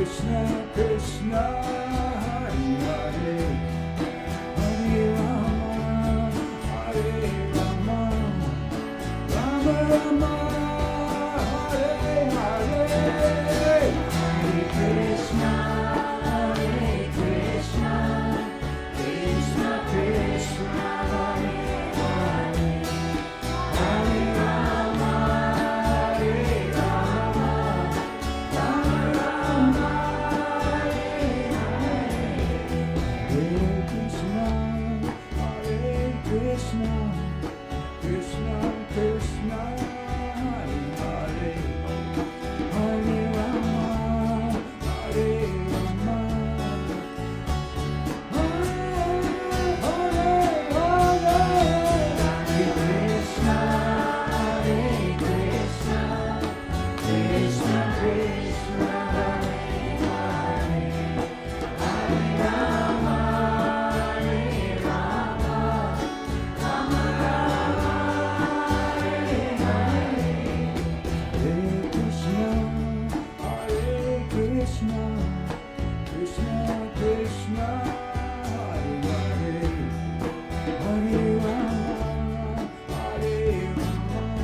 Krishna, Krishna, Hare Hare, Hare Rama, Hare Rama, Rama Rama, Hare Hare, Hare Krishna, Hare Krishna, Krishna Krishna, Hare Hare, Hare Rama, Hare Rama, Rama Rama, Hare Krishna, Hare Krishna, Krishna Krishna, Hare Hare, Hare Rama, Hare Rama,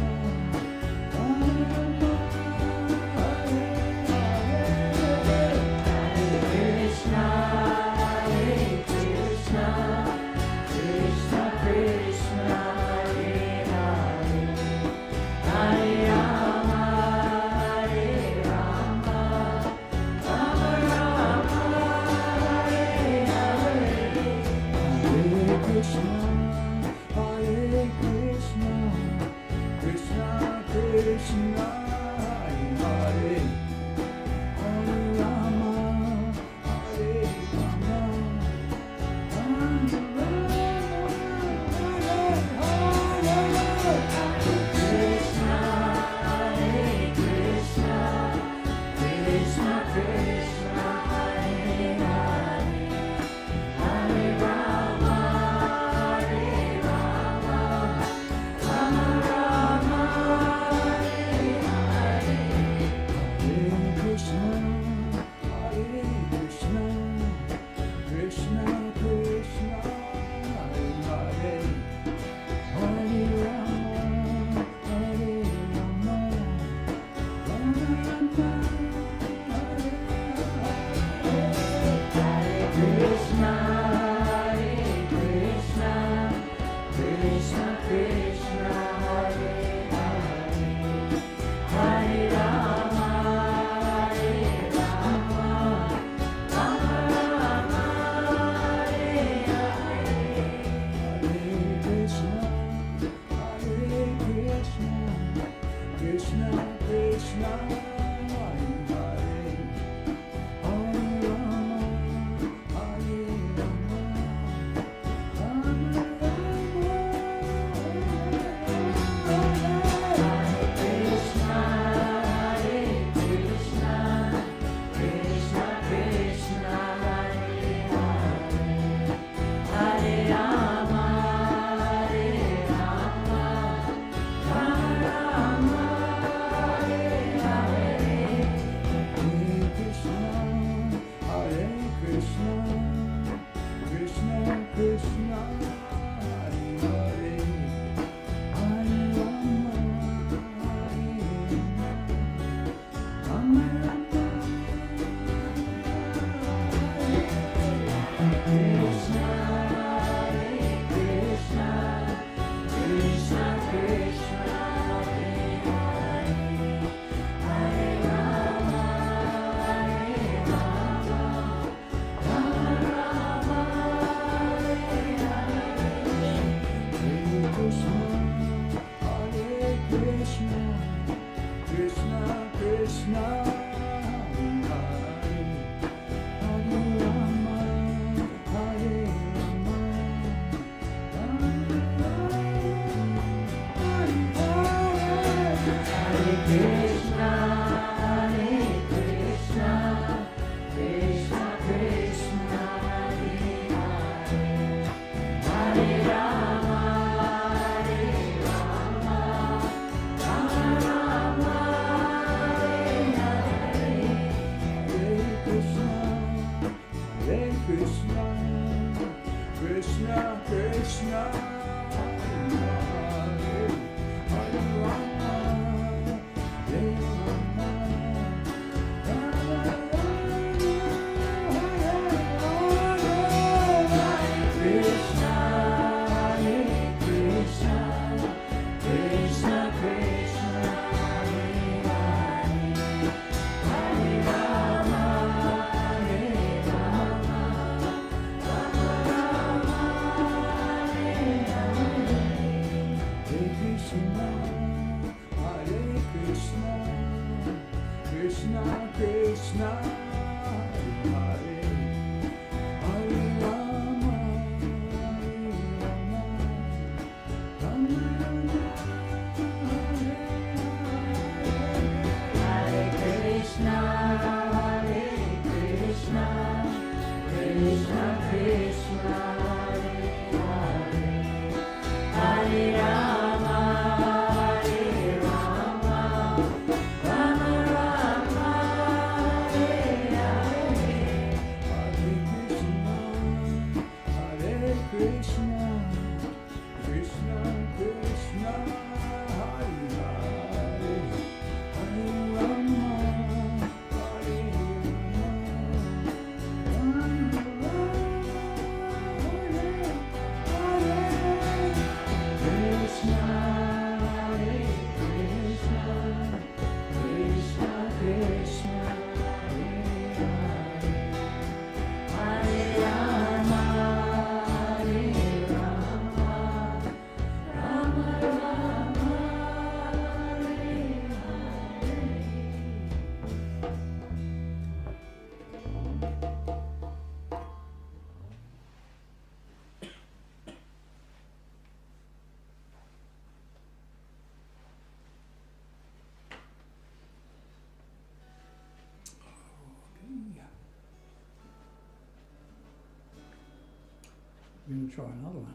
We're going to try another one.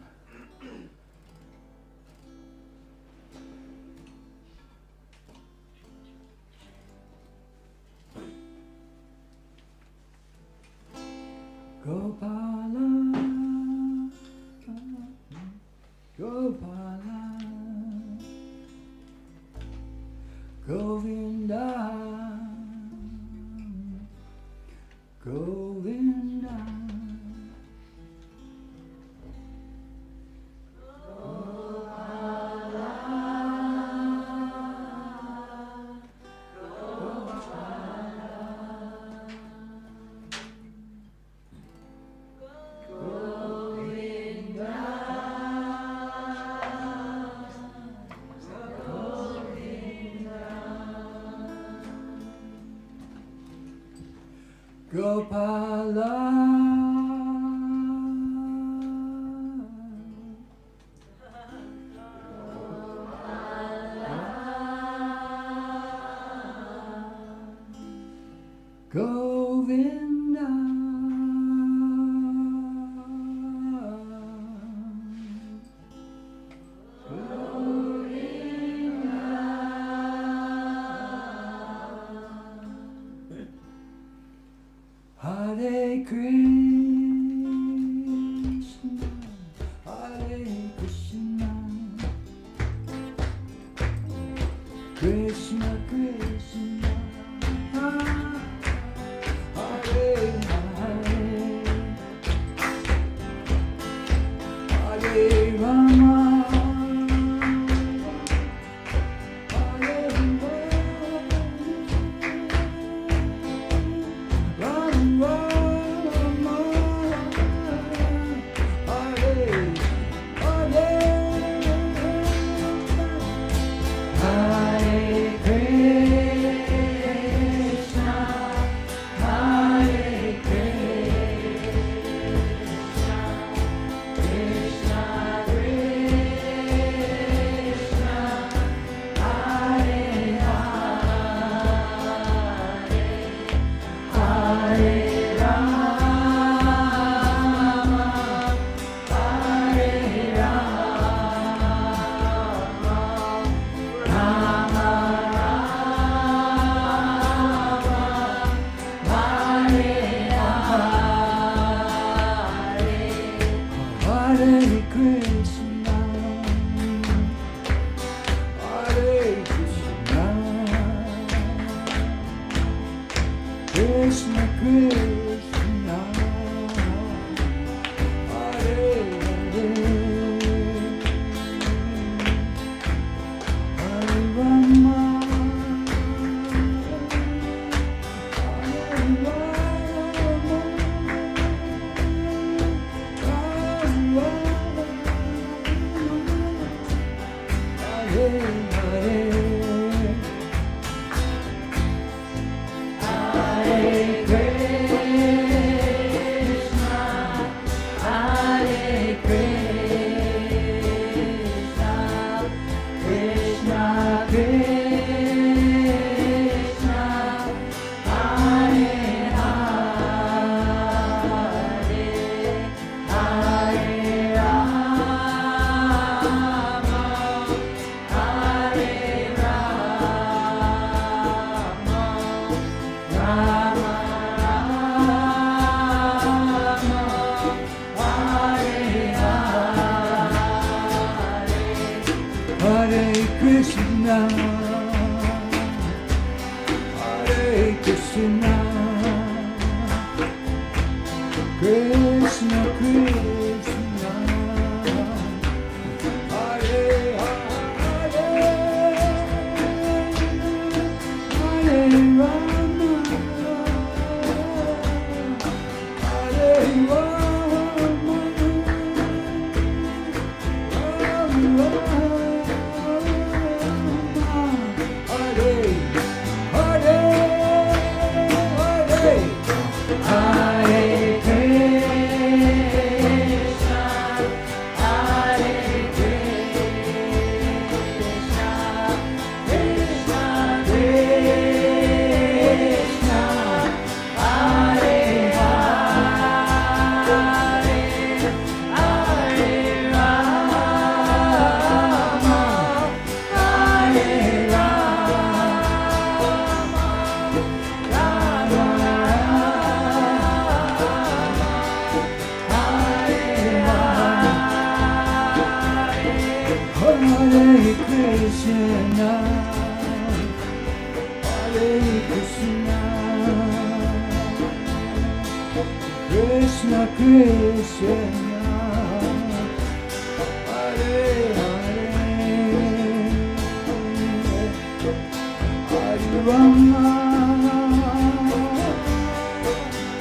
Gopala, Gopala, Govinda, Govinda. Gopala, Govinda, Hare Krishna, Hare Krishna, Krishna Krishna, Hare Hare, Hare Rama, Hare Rama, Hare Krishna, Hare Krishna, Krishna Krishna, Hare Hare, Hare Rama, Hare Krishna, Hare Krishna, Krishna Krishna, Hare Hare, Hare Rama, Hare Rama, Hare Krishna, Hare Krishna, Krishna Krishna, Hare Hare, Hare Rama,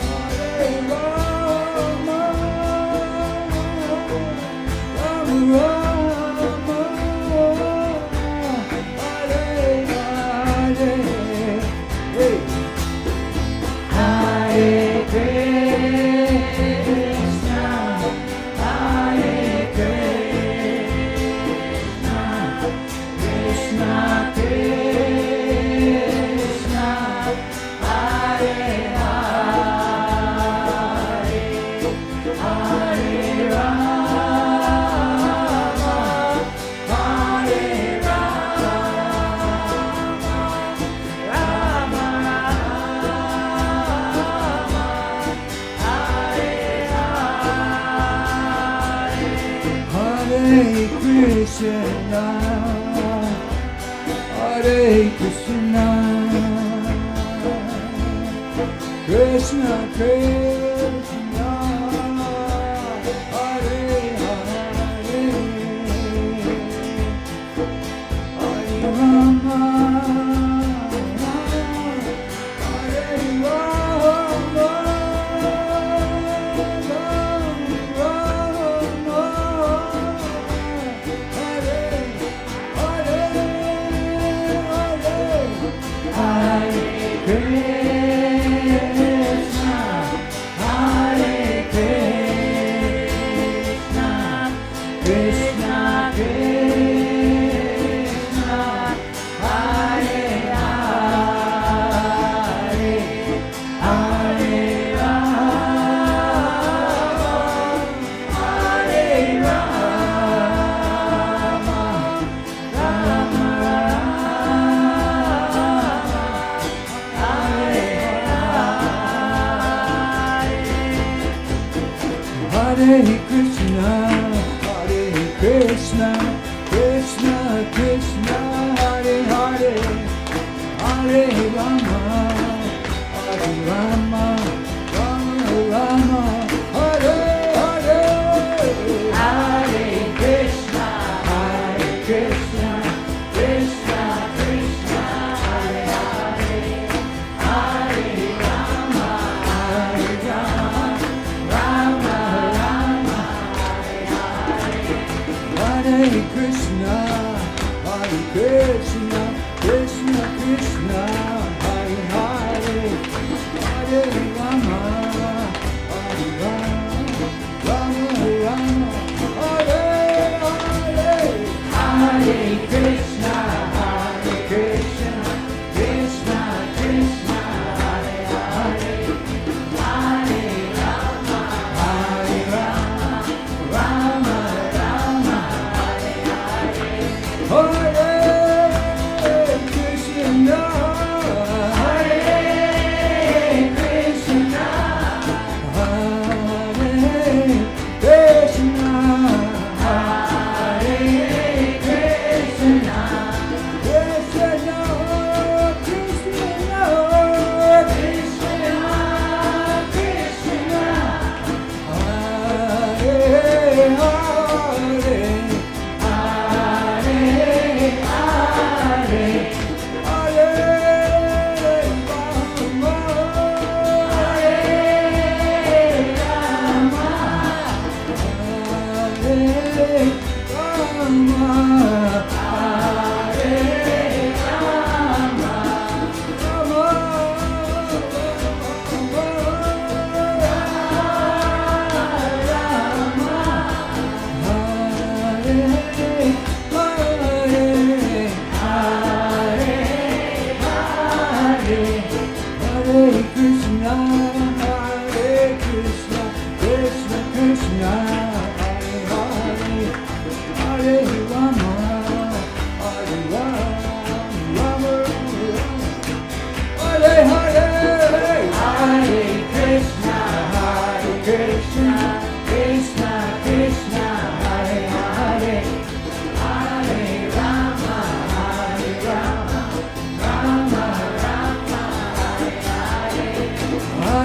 Hare Rama, Rama Rama, Hare Hare, hey. Hare Krishna, Hare Krishna, Krishna Krishna, Hare Hare, Hare Rama, Hare Rama, Rama Hare Krishna, Hare Krishna, Krishna Krishna, Hare Hare, Hare Rama, Hare Rama, Krishna Krishna, Hare Hare, Hare Rama, Hare Rama, Rama Hare Krishna, Hare Krishna, Krishna Krishna, Hare Hare, Hare Rama, Hare Rama, Rama Rama, Hare Hare, Hare Krishna, Hare Krishna, Krishna Krishna, Hare Hare, Hare Rama, Hare Rama, Rama Rama, Hare Krishna, Hare Krishna, Krishna Krishna, Hare Hare, Hare Rama, Hare Rama, Rama Rama, Hare Hare, Hare Krishna, Hare Krishna, Krishna Krishna, Hare Hare, Hare Rama, Hare Rama, Rama Rama, Hare Krishna, Hare Krishna,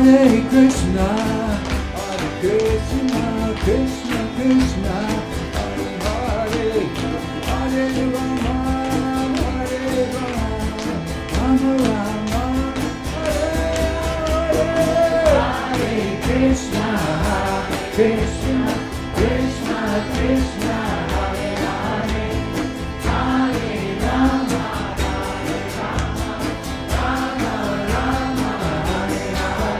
Hare Krishna, Hare Krishna, Krishna Krishna, Hare Hare, Hare Rama, Hare Rama, Rama Rama, Hare Hare. Hare Krishna, Krishna, Krishna, Krishna, Hare Hare, Hare Rama, Hare Rama, Rama Rama, Hare Hare.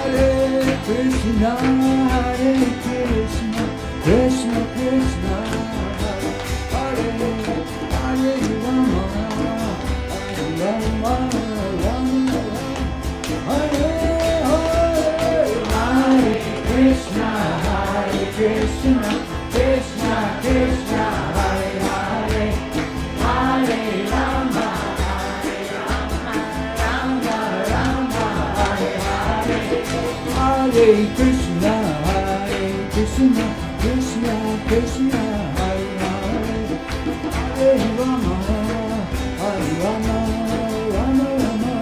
Hare Krishna, Hare Krishna, Krishna Krishna, Hare Hare, Hare Rama, Hare Rama, Rama Rama, Hare Hare. Hare Krishna, Hare Krishna, Krishna Krishna, Hare Hare, Hare Rama, Hare Rama, Rama Rama, Hare Hare. Hare Krishna, Hare Krishna, Krishna Krishna, Hare Hare, Hare Rama, Hare Rama, Rama Rama,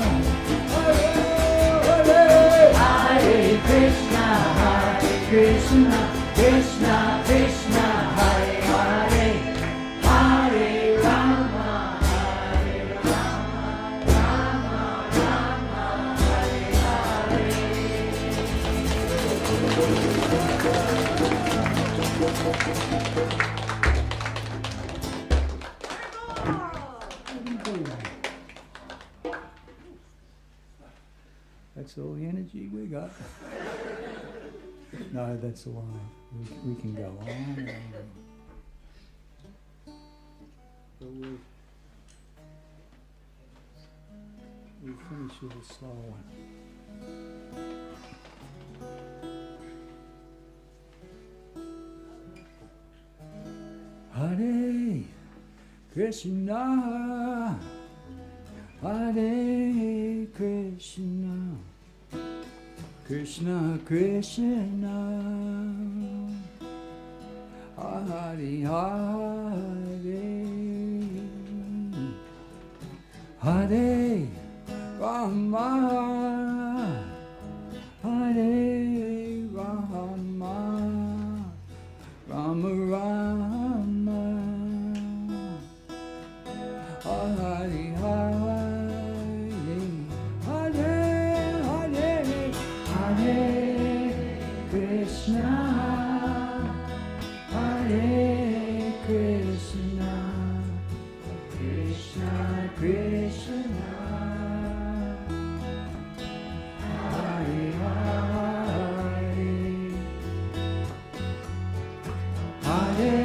Hare Hare. Hare Krishna, Hare Krishna, Krishna Krishna, Hare Hare, Hare Rama, Hare Rama, Rama Rama, Hare That's all the energy we got. No, that's a lie. We can go on and on. But we'll finish with a slow one. Hare Krishna, Hare Krishna, Krishna Krishna, Hare Hare, Hare Rama, Hare Rama, Rama Rama, Hare Hare, Hare Krishna, Hare Krishna, Krishna Krishna, Hare Hare, Hare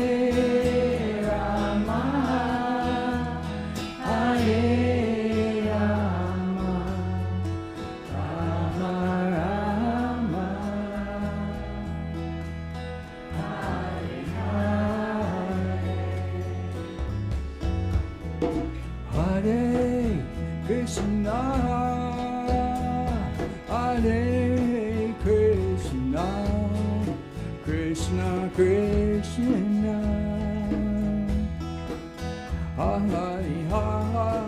Rama, Hare Rama, Rama Rama, Hare Hare, Hare Krishna, Hare Krishna, Krishna Krishna, Hare Hare,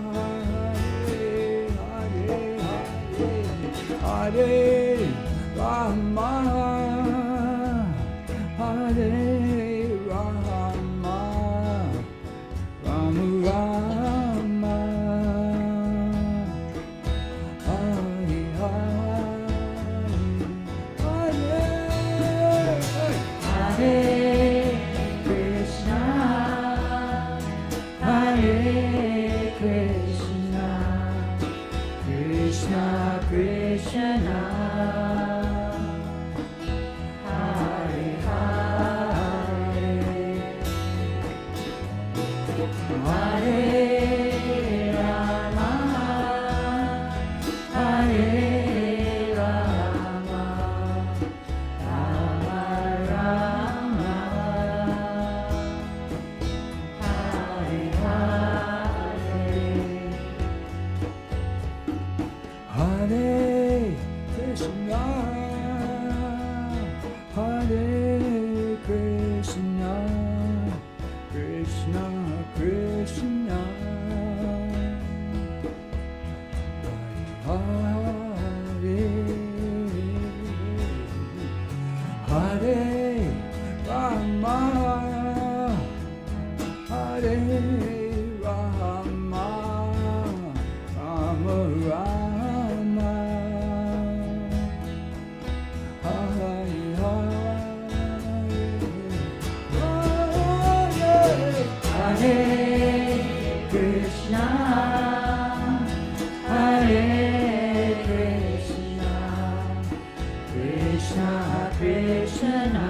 Hare Rama, Hare Rama, Rama Rama, Hare Hare, Hare Krishna, Hare Krishna, Krishna Krishna, Hare Hare, Hare Rama, Hare Rama, Rama Rama, Hare Hare, Hare Krishna, Hare Krishna, Krishna Krishna, Hare Hare, Krishna, Krishna,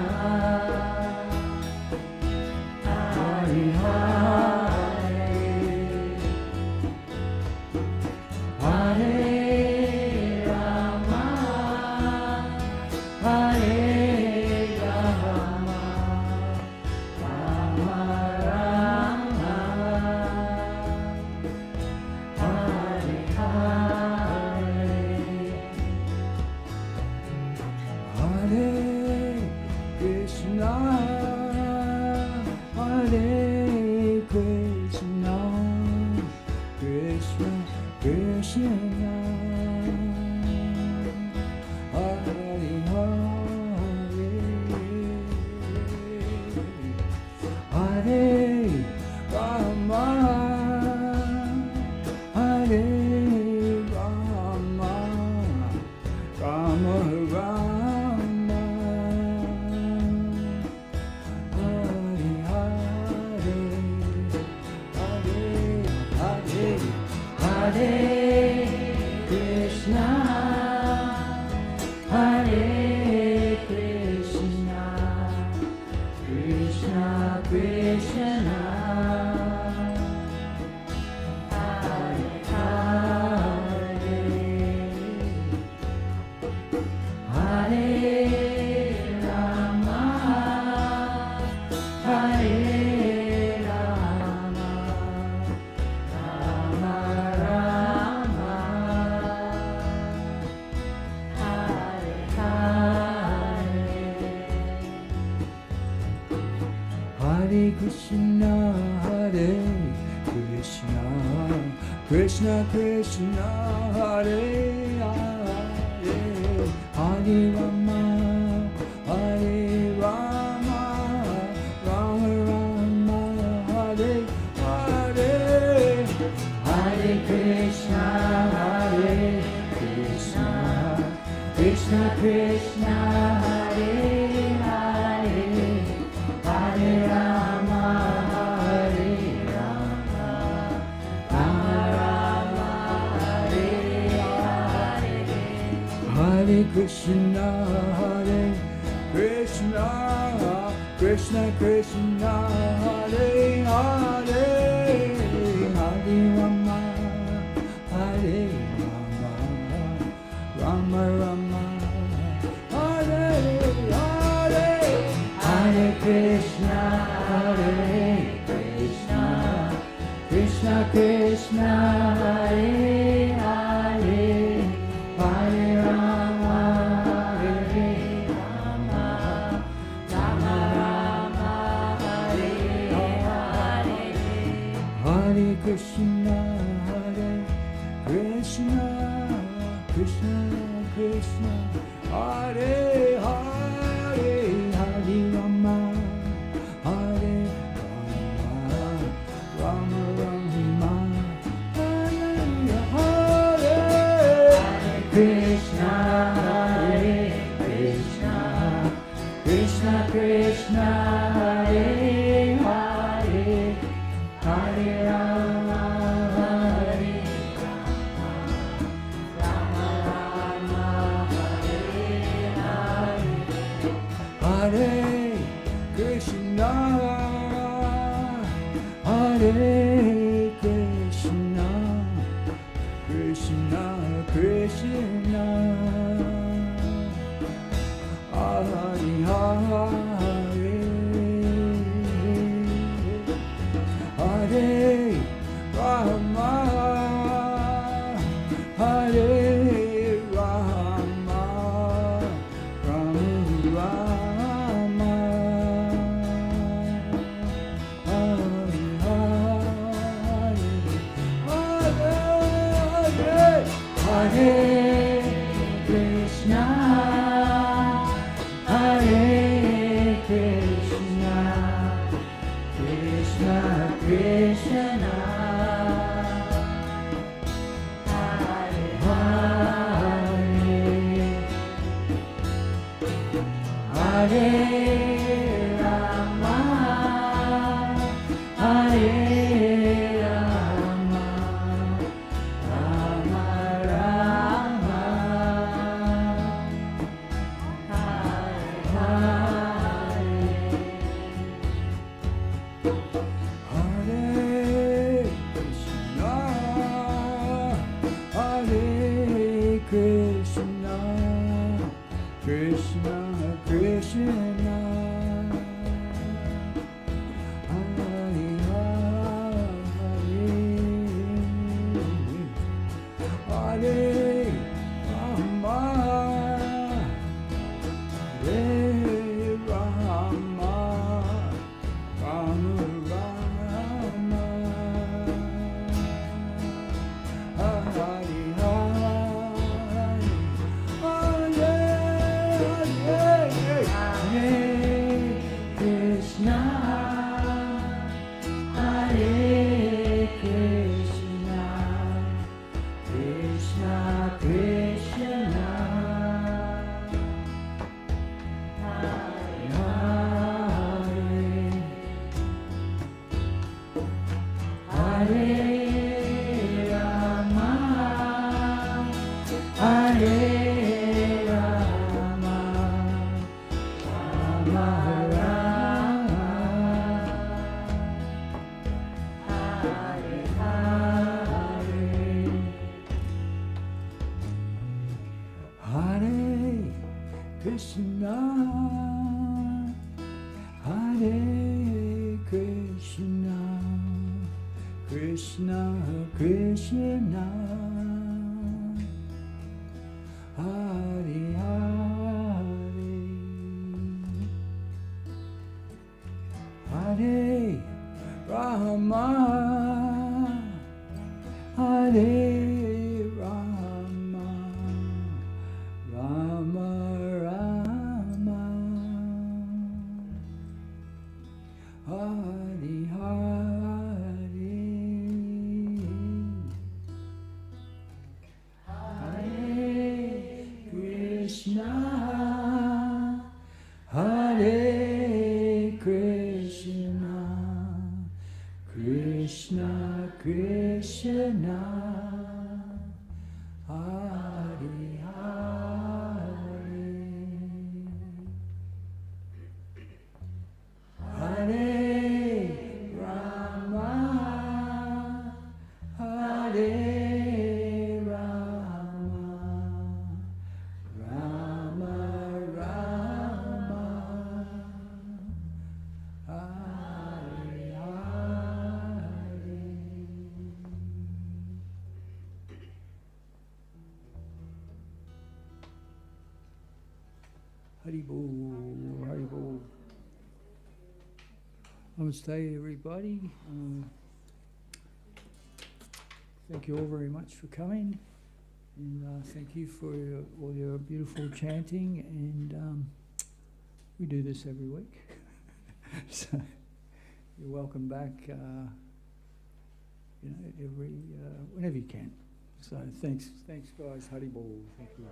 Hare Hare, Hare Rama, Hare Rama, Rama Rama, Hare Hare, Hare Krishna, Hare Krishna, Krishna Krishna, Hare Hare, Hare Rama, Hare Rama, Rama Rama, Hare Hare, Hare Hare, Hare Krishna, Hare Krishna, Krishna Krishna, Hare Hare, Hare Rama, Hare Rama, Rama Rama, Hare Hare, Hare Krishna, Hare Krishna, Krishna Krishna, Hare Hare, Hare Rama, Hare Rama, Rama Rama, Hare Hare, Hare Krishna, Hare Krishna, Krishna Krishna, Hare Hare, Hare Rama, Hare Rama, Rama Rama, Hare Hare, Hare Krishna, Hare Krishna, Krishna Krishna, Hare Hare, Hare Rama, Hare Rama, Rama Rama, Hare Hare, Hare Krishna, Hare Krishna, Krishna Krishna, Hare Hare, Hare Rama, Hare Rama, Rama Rama, Hare Hare, Hare Krishna, Hare Krishna, Krishna Krishna, Hare Hare, Hare Rama, Hare Rama, Rama Rama, Hare Hare, Hare Krishna, Hare Krishna, Krishna Krishna, Hare Hare, Hare Rama, Hare Rama, Rama Rama, Hare Krishna, Hare Krishna, Krishna Krishna, Hare Hare, Hare Rama, Hare Rama, Rama Rama, Hare Hare, Hare Krishna, Hare Krishna, Krishna Krishna, Hare Hare, Hare Rama, Hare Rama, Rama Rama, Hare Krishna, Krishna, Hare Hare, Hare Rama, Hare Rama, Rama Rama, Hare Krishna, Hare Krishna, Krishna Krishna, Hare Hare, Hare Rama, Hare Rama, Rama Rama, Hare Hare, Hare Krishna, Hare Krishna, Krishna Krishna, Hare Hare, Hare Rama, Hare Rama, Rama Rama, Hare Hare. Hari Bol, Hari Bol. Namaste, everybody. Thank you all very much for coming, and thank you for all your beautiful chanting. And we do this every week, so you're welcome back. Every whenever you can. So thanks, guys. Hari Bol. Thank you.